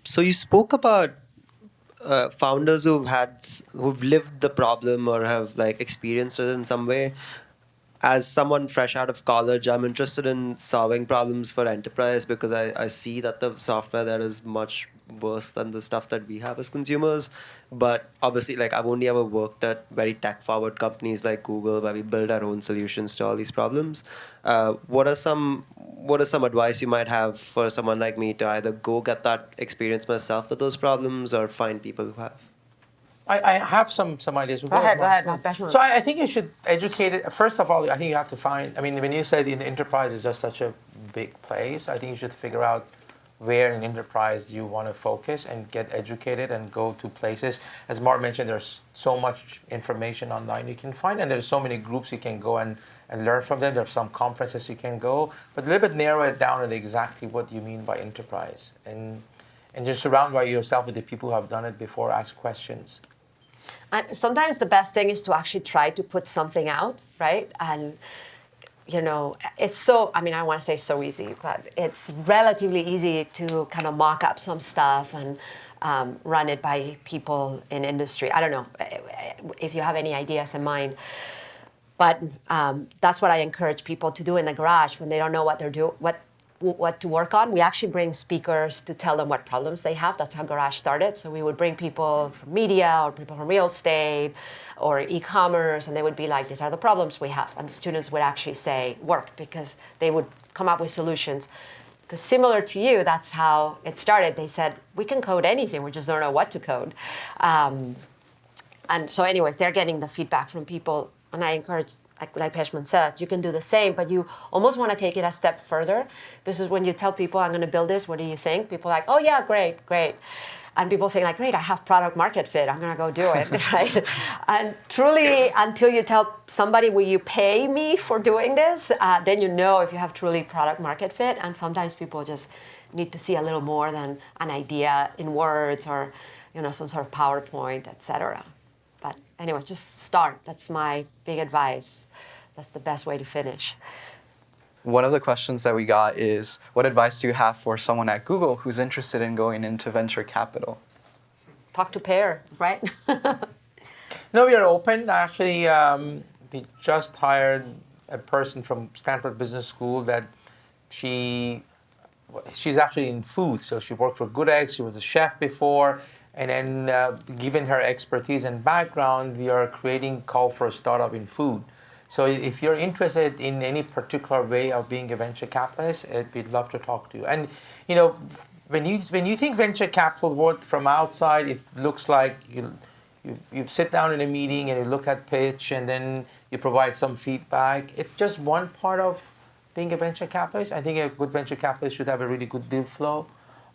So you spoke about founders who've lived the problem or have like experienced it in some way. As someone fresh out of college, I'm interested in solving problems for enterprise because I see that the software there is much worse than the stuff that we have as consumers. But obviously, like, I've only ever worked at very tech-forward companies like Google, where we build our own solutions to all these problems. What are some advice you might have for someone like me to either go get that experience myself with those problems or find people who have? I have some ideas. Go ahead, Pejman. So I think you should educate it. First of all, I think you have to find, when you said in the enterprise is just such a big place, I think you should figure out where in enterprise you want to focus and get educated and go to places. As Mark mentioned, there's so much information online you can find, and there's so many groups you can go and learn from them. There's some conferences you can go, but a little bit narrow it down to exactly what you mean by enterprise. And just surround yourself with the people who have done it before, ask questions. And sometimes the best thing is to actually try to put something out, right? And, it's so, I want to say so easy, but it's relatively easy to kind of mock up some stuff and run it by people in industry. I don't know if you have any ideas in mind. But that's what I encourage people to do in the garage when they don't know what to work on. We actually bring speakers to tell them what problems they have. That's how Garage started. So we would bring people from media or people from real estate or e-commerce, and they would be like, these are the problems we have. And the students would actually say, worked, because they would come up with solutions. Because similar to you, that's how it started. They said, we can code anything, we just don't know what to code. And so anyways, they're getting the feedback from people. And I encourage, like Pejman says, you can do the same, but you almost want to take it a step further. Because when you tell people, I'm going to build this, what do you think? People are like, oh yeah, great. And people think like, great, I have product market fit, I'm going to go do it, right? And truly, until you tell somebody, will you pay me for doing this? Then you know if you have truly product market fit. And sometimes people just need to see a little more than an idea in words or some sort of PowerPoint, etc. But anyways, just start. That's my big advice. That's the best way to finish. One of the questions that we got is, what advice do you have for someone at Google who's interested in going into venture capital? Talk to Pear, right? No, we are open. Actually, we just hired a person from Stanford Business School that she's actually in food. So she worked for Good Eggs. She was a chef before. And then, given her expertise and background, we are creating Call for a Startup in food. So if you're interested in any particular way of being a venture capitalist, we'd love to talk to you. And when you think venture capital world from outside, it looks like you sit down in a meeting and you look at pitch and then you provide some feedback. It's just one part of being a venture capitalist. I think a good venture capitalist should have a really good deal flow.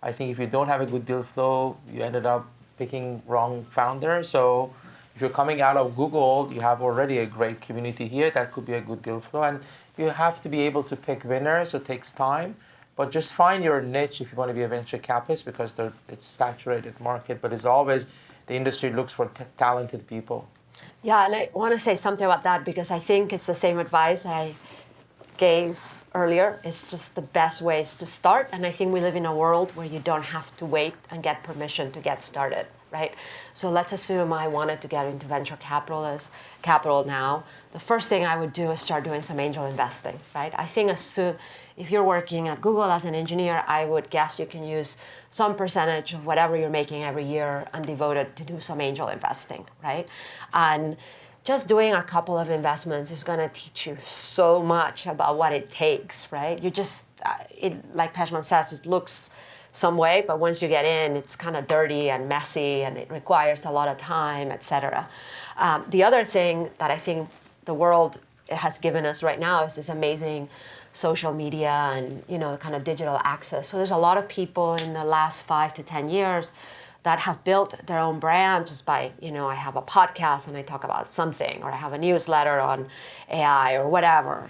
I think if you don't have a good deal flow, you ended up picking wrong founder. So if you're coming out of Google, you have already a great community here. That could be a good deal flow. And you have to be able to pick winners. So it takes time. But just find your niche if you want to be a venture capitalist, because it's saturated market. But as always, the industry looks for talented people. Yeah, and I want to say something about that, because I think it's the same advice that I gave earlier. It's just the best ways to start. And I think we live in a world where you don't have to wait and get permission to get started, right? So let's assume I wanted to get into venture capital now. The first thing I would do is start doing some angel investing, right? I think if you're working at Google as an engineer, I would guess you can use some percentage of whatever you're making every year and devote it to do some angel investing, right? And just doing a couple of investments is going to teach you so much about what it takes, right? You just, like Pejman says, it looks some way, but once you get in, it's kind of dirty and messy, and it requires a lot of time, et cetera. The other thing that I think the world has given us right now is this amazing social media and kind of digital access. So there's a lot of people in the last 5 to 10 years that have built their own brand just by, I have a podcast and I talk about something, or I have a newsletter on AI or whatever.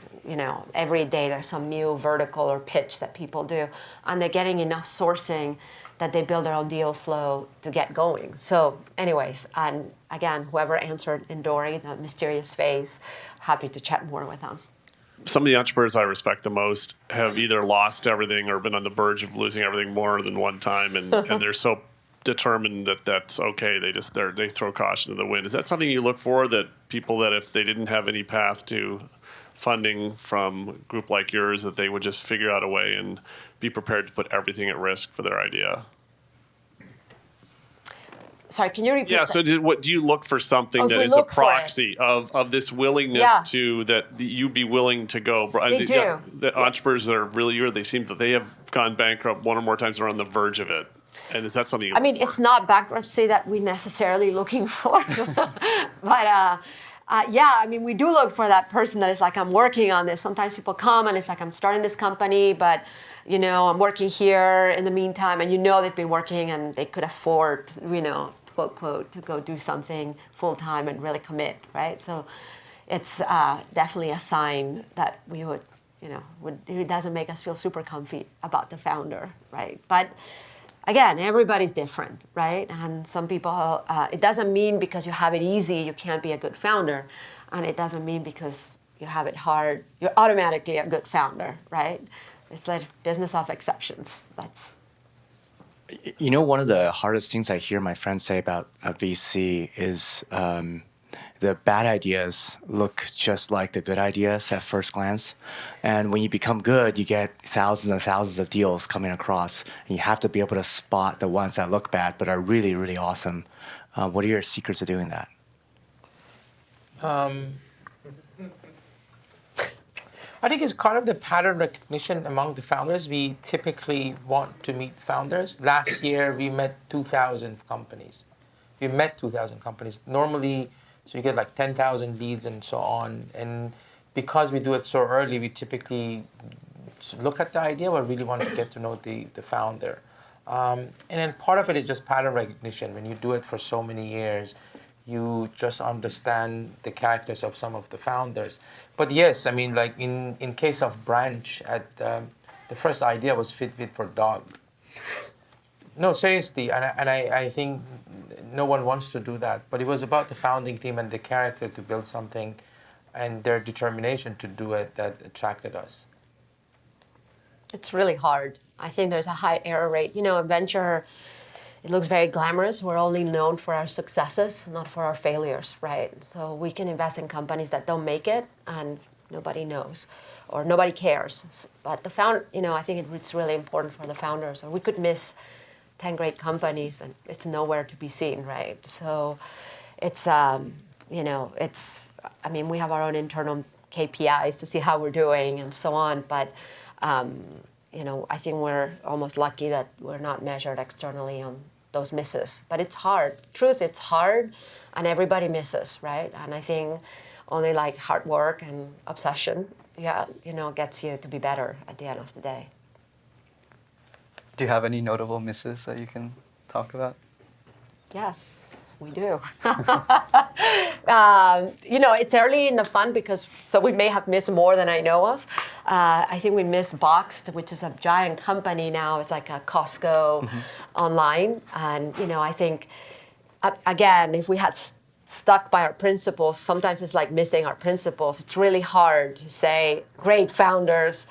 Every day there's some new vertical or pitch that people do, and they're getting enough sourcing that they build their own deal flow to get going. So anyways, and again, whoever answered in Dory, the mysterious face, happy to chat more with them. Some of the entrepreneurs I respect the most have either lost everything or been on the verge of losing everything more than one time, and they're so determined that that's okay. They throw caution to the wind. Is that something you look for, that people that if they didn't have any path to funding from a group like yours, that they would just figure out a way and be prepared to put everything at risk for their idea? Sorry, can you repeat that? So do you look for something that is a proxy of this willingness to, that you'd be willing to go? They do. The entrepreneurs that are really, they seem that they have gone bankrupt one or more times, or on the verge of it. And is that something you look for? It's not bankruptcy that we're necessarily looking for. But we do look for that person that is like, I'm working on this. Sometimes people come and it's like, I'm starting this company, but I'm working here in the meantime, and they've been working and they could afford, quote, quote, to go do something full time and really commit, right? So it's definitely a sign that we would, it doesn't make us feel super comfy about the founder, right? But again, everybody's different, right? And some people, it doesn't mean because you have it easy, you can't be a good founder. And it doesn't mean because you have it hard, you're automatically a good founder, right? It's like business of exceptions. One of the hardest things I hear my friends say about a VC is the bad ideas look just like the good ideas at first glance. And when you become good, you get thousands and thousands of deals coming across. And you have to be able to spot the ones that look bad but are really, really awesome. What are your secrets of doing that? I think it's kind of the pattern recognition among the founders. We typically want to meet founders. Last year, we met 2,000 companies. We met 2,000 companies. Normally, so you get like 10,000 leads and so on. And because we do it so early, we typically look at the idea, but really want to get to know the founder. And then part of it is just pattern recognition. When you do it for so many years, you just understand the characters of some of the founders. But yes, like in case of Branch, the first idea was Fitbit for dog. No, seriously, and I think no one wants to do that. But it was about the founding team and the character to build something, and their determination to do it that attracted us. It's really hard. I think there's a high error rate. In venture, it looks very glamorous. We're only known for our successes, not for our failures, right? So we can invest in companies that don't make it and nobody knows or nobody cares. But I think it's really important for the founders. Or we could miss 10 great companies and it's nowhere to be seen, right? So it's, we have our own internal KPIs to see how we're doing and so on. But, I think we're almost lucky that we're not measured externally on those misses. But it's hard. Truth, it's hard, and everybody misses, right? And I think only like hard work and obsession, gets you to be better at the end of the day. Do you have any notable misses that you can talk about? Yes, we do. It's early in the fund so we may have missed more than I know of. I think we missed Boxed, which is a giant company now. It's like a Costco online. And, I think, again, if we had stuck by our principles, sometimes it's like missing our principles. It's really hard to say, great founders,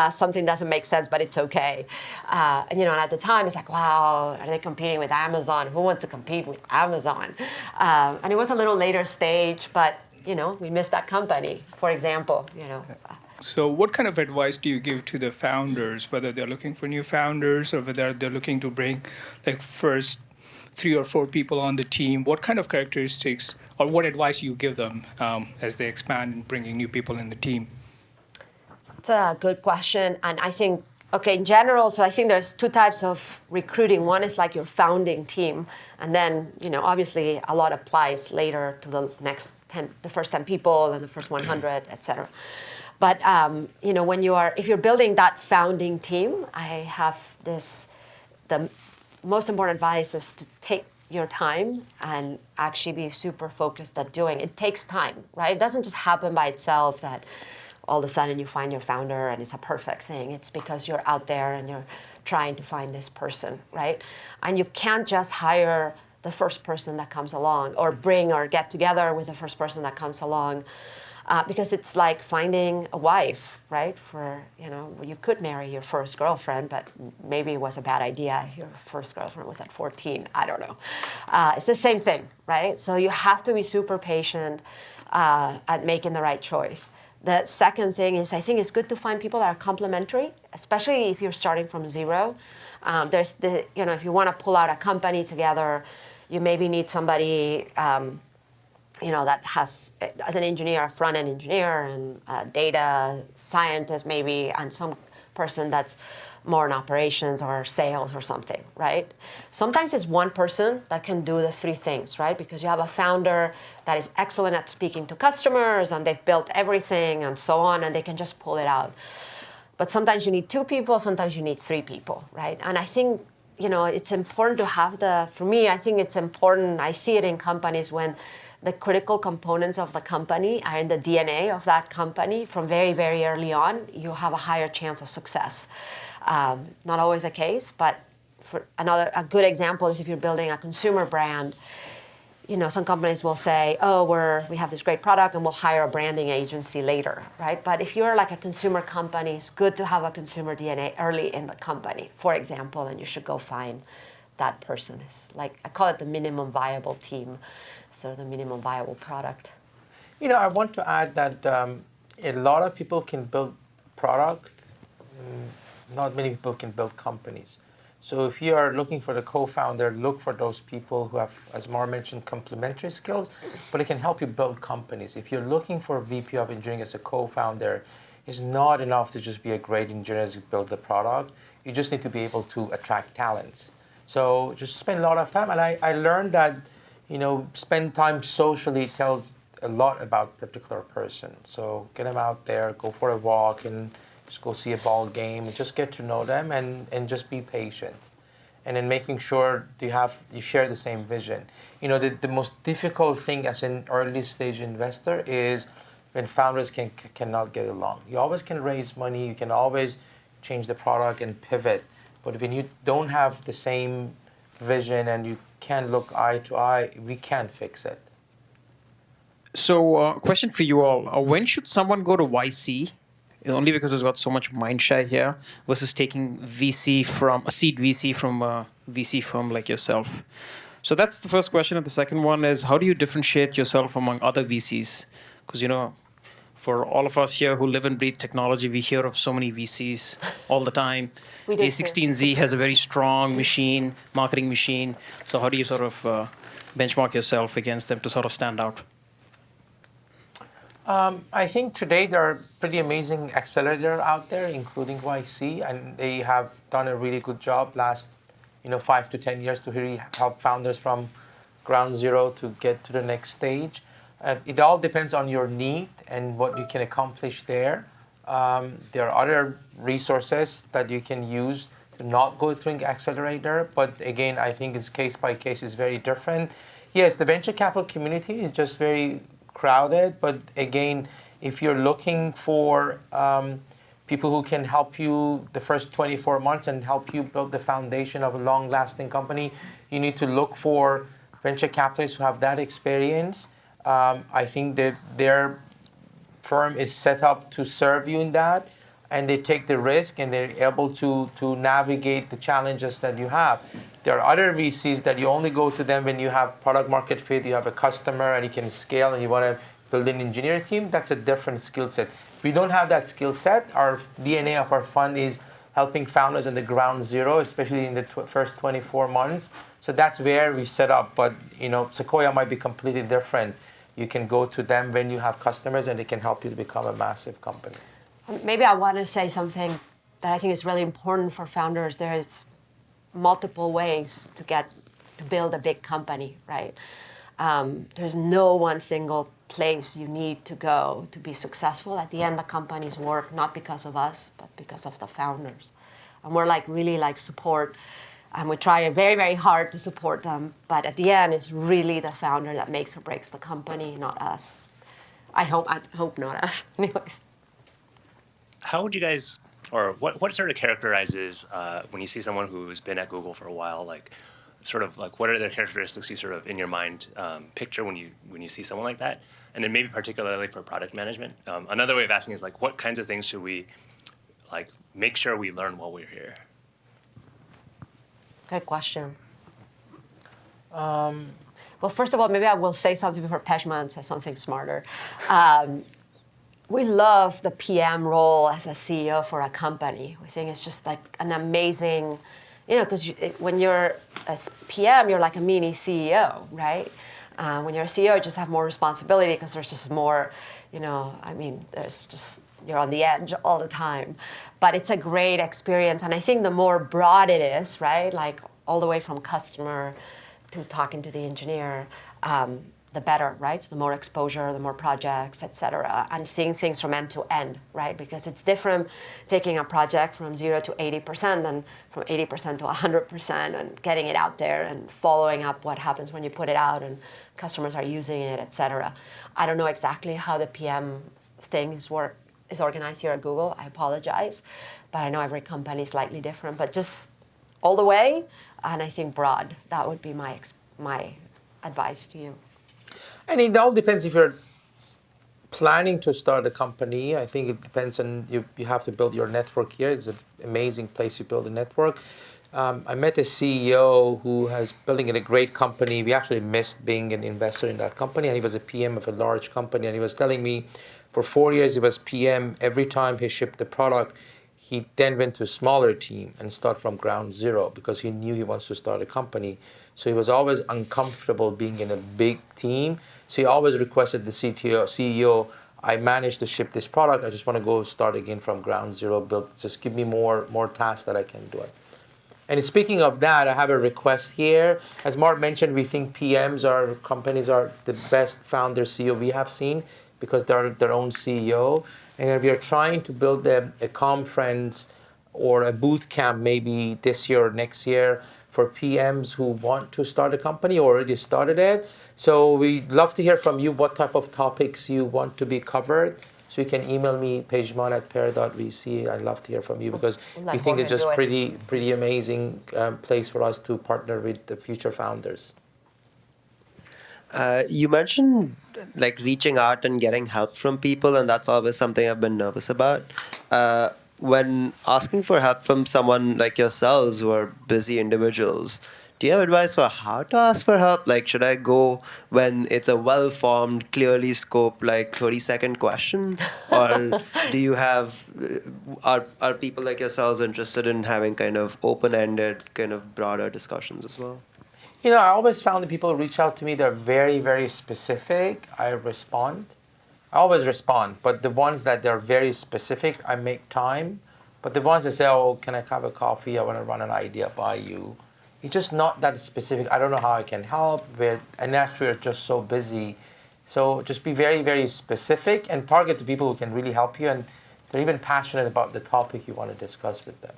something doesn't make sense, but it's okay. And at the time, it's like, wow, are they competing with Amazon? Who wants to compete with Amazon? And it was a little later stage, but, we missed that company, for example, So what kind of advice do you give to the founders, whether they're looking for new founders or whether they're looking to bring first 3 or 4 people on the team? What kind of characteristics or what advice you give them as they expand and bringing new people in the team? It's a good question. And I think Okay, in general, so I think there's two types of recruiting. One is like your founding team, and then obviously a lot applies later to the next 10, the first 10 people, and the first 100, et cetera. But if you're building that founding team, I have the most important advice is to take your time and actually be super focused at doing. It takes time, right? It doesn't just happen by itself that all of a sudden you find your founder and it's a perfect thing. It's because you're out there and you're trying to find this person, right? And you can't just hire the first person that comes along or bring or get together with the first person that comes along because it's like finding a wife, right? You could marry your first girlfriend, but maybe it was a bad idea if your first girlfriend was at 14. I don't know. It's the same thing, right? So you have to be super patient at making the right choice. The second thing is I think it's good to find people that are complementary, especially if you're starting from zero. If you want to pull out a company together, you maybe need somebody that has, as an engineer, a front-end engineer and a data scientist maybe, and some person that's more in operations or sales or something, right? Sometimes it's one person that can do the three things, right? Because you have a founder that is excellent at speaking to customers and they've built everything and so on, and they can just pull it out. But sometimes you need two people, sometimes you need three people, right? And I think, it's important to have for me, I think it's important, I see it in companies when the critical components of the company are in the DNA of that company from very, very early on, you have a higher chance of success. Not always the case, but a good example is if you're building a consumer brand, some companies will say, we have this great product and we'll hire a branding agency later, right? But if you're like a consumer company, it's good to have a consumer DNA early in the company, for example, and you should go find that person. It's like, I call it the minimum viable team, sort of the minimum viable product. I want to add that a lot of people can build product. Not many people can build companies. So if you are looking for the co-founder, look for those people who have, as Mar mentioned, complementary skills, but it can help you build companies. If you're looking for a VP of engineering as a co-founder, it's not enough to just be a great engineer as you build the product. You just need to be able to attract talents. So just spend a lot of time. And I learned that, spend time socially tells a lot about a particular person. So get them out there, go for a walk, and just go see a ball game, and just get to know them and just be patient. And then making sure you share the same vision. The most difficult thing as an early stage investor is when founders cannot get along. You always can raise money, you can always change the product and pivot. But when you don't have the same vision and you can't look eye to eye, we can't fix it. So, question for you all. When should someone go to YC? Only because it's got so much mind share here versus taking a seed VC from a VC firm like yourself. So that's the first question. And the second one is, how do you differentiate yourself among other VCs? Because, for all of us here who live and breathe technology, we hear of so many VCs all the time. A16Z has a very strong marketing machine. So how do you sort of benchmark yourself against them to sort of stand out? I think today there are pretty amazing accelerators out there, including YC, and they have done a really good job last 5 to 10 years to really help founders from ground zero to get to the next stage. It all depends on your need and what you can accomplish there. There are other resources that you can use to not go through an accelerator, but again, I think it's case by case is very different. Yes, the venture capital community is just very crowded, but again, if you're looking for people who can help you the first 24 months and help you build the foundation of a long-lasting company, you need to look for venture capitalists who have that experience. I think that their firm is set up to serve you in that, and they take the risk and they're able to navigate the challenges that you have. There are other VCs that you only go to them when you have product market fit, you have a customer and you can scale and you want to build an engineering team. That's a different skill set. If we don't have that skill set, our DNA of our fund is helping founders on the ground zero, especially in the first 24 months. So that's where we set up. But Sequoia might be completely different. You can go to them when you have customers and they can help you to become a massive company. Maybe I want to say something that I think is really important for founders. There's multiple ways to build a big company, right? There's no one single place you need to go to be successful. At the end, the companies work not because of us, but because of the founders. And we're really support, and we try very, very hard to support them. But at the end, it's really the founder that makes or breaks the company, not us. I hope not us, anyways. How would you guys, or what sort of characterizes when you see someone who's been at Google for a while, like sort of like what are the characteristics you sort of in your mind picture when you see someone like that? And then maybe particularly for product management. Another way of asking is like what kinds of things should we like make sure we learn while we're here? Good question. Well, first of all, maybe I will say something before Pejman says something smarter. We love the PM role as a CEO for a company. We think it's just like an amazing, because when you're a PM, you're like a mini CEO, right? When you're a CEO, you just have more responsibility because there's just more, there's just, you're on the edge all the time. But it's a great experience. And I think the more broad it is, right, like all the way from customer to talking to the engineer, the better, right? So the more exposure, the more projects, et cetera, and seeing things from end to end, right? Because it's different taking a project from 0 to 80% than from 80% to 100% and getting it out there and following up what happens when you put it out and customers are using it, et cetera. I don't know exactly how the PM thing is organized here at Google. I apologize, but I know every company is slightly different. But just all the way, and I think broad. That would be my advice to you. And it all depends if you're planning to start a company. I think it depends on you have to build your network here. It's an amazing place to build a network. I met a CEO who has building a great company. We actually missed being an investor in that company, and he was a PM of a large company. And he was telling me for 4 years he was PM. Every time he shipped the product, he then went to a smaller team and start from ground zero because he knew he wants to start a company. So he was always uncomfortable being in a big team. So he always requested the CEO, I managed to ship this product. I just want to go start again from ground zero, just give me more tasks that I can do it. And speaking of that, I have a request here. As Mark mentioned, we think PMs or companies are the best founder CEO we have seen because they're their own CEO. And we are trying to build a conference or a boot camp maybe this year or next year for PMs who want to start a company or already started it. So we'd love to hear from you what type of topics you want to be covered. So you can email me, Pejman@pear.vc. I'd love to hear from you because we think it's just pretty amazing place for us to partner with the future founders. You mentioned like reaching out and getting help from people, and that's always something I've been nervous about. When asking for help from someone like yourselves who are busy individuals, do you have advice for how to ask for help? Like, should I go when it's a well-formed, clearly scoped, like 30-second question? Or do you have, are people like yourselves interested in having kind of open-ended, kind of broader discussions as well? I always found that people reach out to me, they're very, very specific. I respond. I always respond, but the ones that they're very specific, I make time. But the ones that say, oh, can I have a coffee? I want to run an idea by you. It's just not that specific. I don't know how I can help. And actually, we're just so busy. So just be very, very specific and target the people who can really help you. And they're even passionate about the topic you want to discuss with them.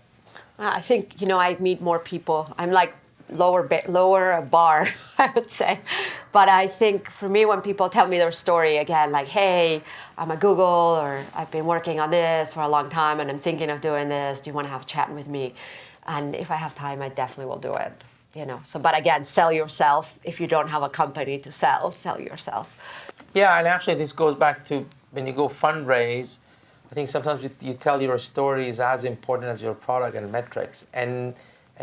I think, I meet more people. I'm like lower bar, I would say. But I think for me, when people tell me their story again, like, hey, I'm at Google, or I've been working on this for a long time and I'm thinking of doing this. Do you want to have a chat with me? And if I have time, I definitely will do it. So, but again, sell yourself. If you don't have a company to sell yourself. Yeah, and actually this goes back to when you go fundraise, I think sometimes you tell your story is as important as your product and metrics. And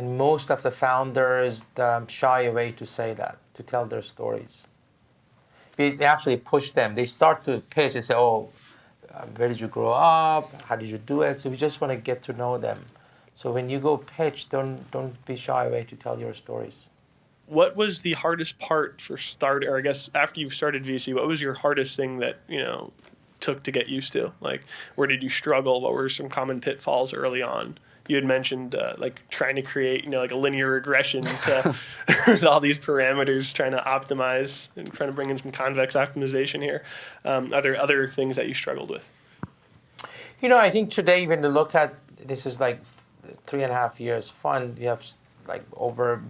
most of the founders shy away to say that, to tell their stories. We actually push them. They start to pitch and say, oh, where did you grow up? How did you do it? So we just want to get to know them. So when you go pitch, don't be shy away to tell your stories. What was the hardest part for start, or I guess after you've started VC, what was your hardest thing that, took to get used to? Like, where did you struggle? What were some common pitfalls early on? You had mentioned like trying to create, like a linear regression to with all these parameters, trying to optimize and trying to bring in some convex optimization here. Are there other things that you struggled with? I think today when you look at, this is like 3.5 years fund, we have like over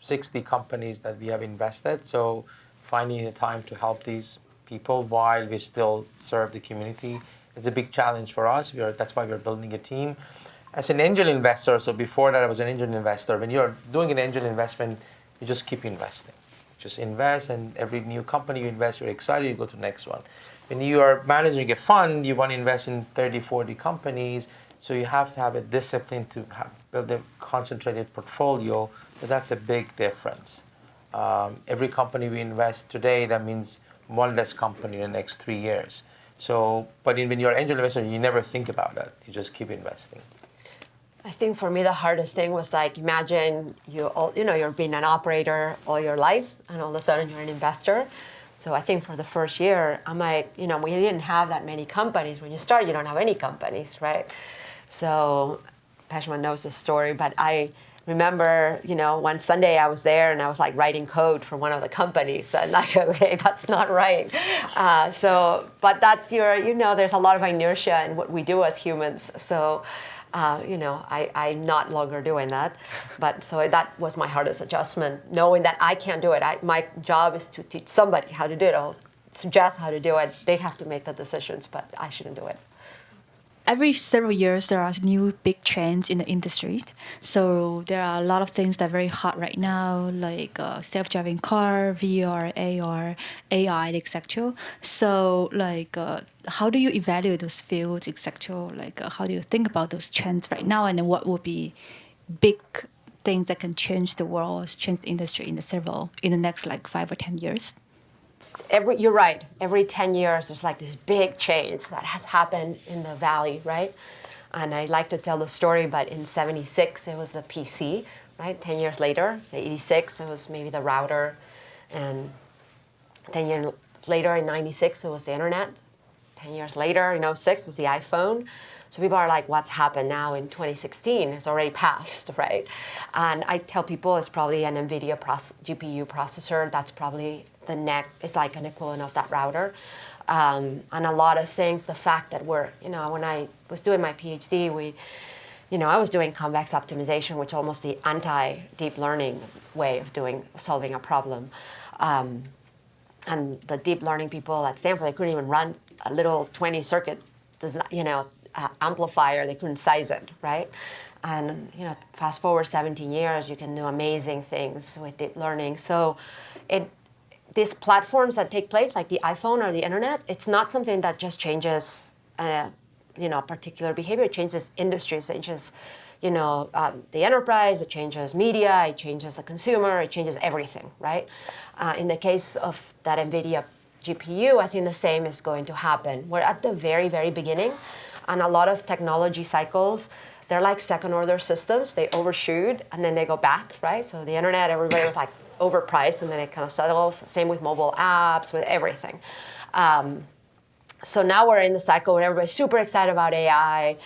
60 companies that we have invested. So finding the time to help these people while we still serve the community, it's a big challenge for us. That's why we're building a team. As an angel investor, so before that I was an angel investor, when you're doing an angel investment, you just keep investing. Just invest, and every new company you invest, you're excited, you go to the next one. When you are managing a fund, you want to invest in 30, 40 companies, so you have to have a discipline to build a concentrated portfolio, but that's a big difference. Every company we invest today, that means one less company in the next 3 years. So, but when you're an angel investor, you never think about that. You just keep investing. I think for me the hardest thing was like, imagine you're being an operator all your life, and all of a sudden you're an investor. So I think for the first year, I'm like, we didn't have that many companies. When you start, you don't have any companies, right? So Pejman knows the story, but I remember, one Sunday I was there and I was like writing code for one of the companies, and like, okay, that's not right. But that's there's a lot of inertia in what we do as humans. So, I'm not longer doing that. But so that was my hardest adjustment, knowing that I can't do it. My job is to teach somebody how to do it. I'll suggest how to do it. They have to make the decisions, but I shouldn't do it. Every several years, there are new big trends in the industry. So there are a lot of things that are very hot right now, like self-driving car, VR, AR, AI, etc. So how do you evaluate those fields, etc.? How do you think about those trends right now, and then what would be big things that can change the world, change the industry in the next 5 or 10 years? You're right. Every 10 years, there's like this big change that has happened in the Valley, right? And I like to tell the story, but in 76, it was the PC, right? 10 years later, say 86, it was maybe the router. And 10 years later, in 96, it was the internet. 10 years later, in 06, it was the iPhone. So people are like, what's happened now in 2016? It's already passed, right? And I tell people it's probably an NVIDIA GPU processor. That's probably it's like an equivalent of that router. And a lot of things, the fact that when I was doing my PhD, I was doing convex optimization, which is almost the anti-deep learning way of solving a problem. And the deep learning people at Stanford, they couldn't even run a little 20 circuit, amplifier. They couldn't size it, right? And fast forward 17 years, you can do amazing things with deep learning. So these platforms that take place, like the iPhone or the internet, it's not something that just changes, particular behavior. It changes industries. It changes, the enterprise. It changes media. It changes the consumer. It changes everything, right? In the case of that NVIDIA GPU, I think the same is going to happen. We're at the very, very beginning, and a lot of technology cycles, they're like second-order systems. They overshoot, and then they go back, right? So the internet, everybody was like, overpriced, and then it kind of settles. Same with mobile apps, with everything. So now we're in the cycle where everybody's super excited about AI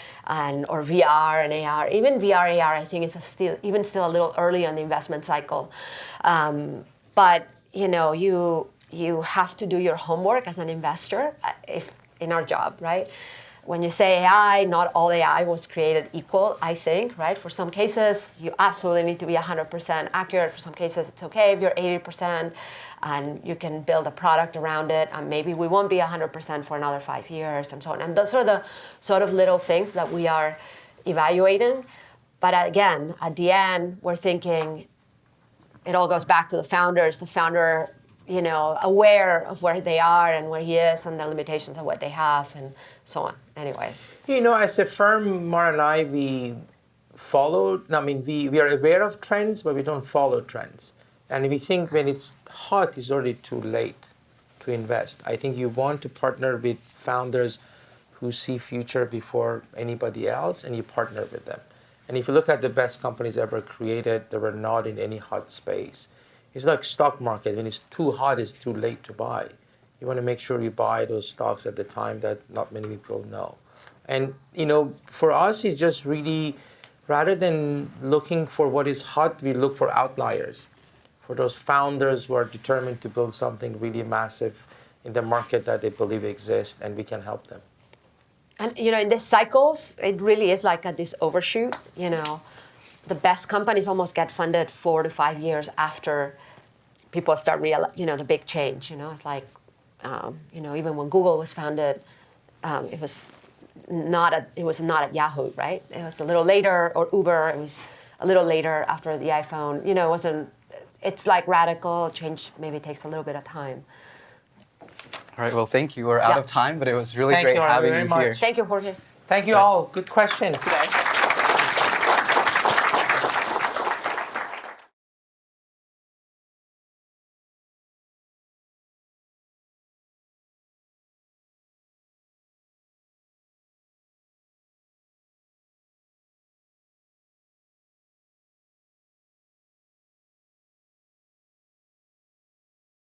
or VR and AR. Even VR, AR, I think is still a little early on the investment cycle. But you have to do your homework as an investor in our job, right? When you say AI, not all AI was created equal, I think, right? For some cases, you absolutely need to be 100% accurate. For some cases, it's okay if you're 80%, and you can build a product around it, and maybe we won't be 100% for another 5 years, and so on. And those are the sort of little things that we are evaluating. But again, at the end, we're thinking it all goes back to the founders. The founder, aware of where they are and where he is and the limitations of what they have and so on. Anyways. As a firm, Mar and I, we are aware of trends, but we don't follow trends. And we think when it's hot, it's already too late to invest. I think you want to partner with founders who see future before anybody else, and you partner with them. And if you look at the best companies ever created, they were not in any hot space. It's like stock market. When it's too hot, it's too late to buy. You want to make sure you buy those stocks at the time that not many people know. And for us, it's just really, rather than looking for what is hot, we look for outliers, for those founders who are determined to build something really massive in the market that they believe exists, and we can help them. And in these cycles, it really is like this overshoot. The best companies almost get funded 4 to 5 years after people start the big change. It's like, even when Google was founded, it was not at Yahoo, right? It was a little later, or Uber. It was a little later after the iPhone. It wasn't. It's like radical change. Maybe takes a little bit of time. All right, well, thank you. We're out of time, but it was really Thank great you, Jorge, having very you much. here. Thank you, Jorge. Thank you all. Good questions.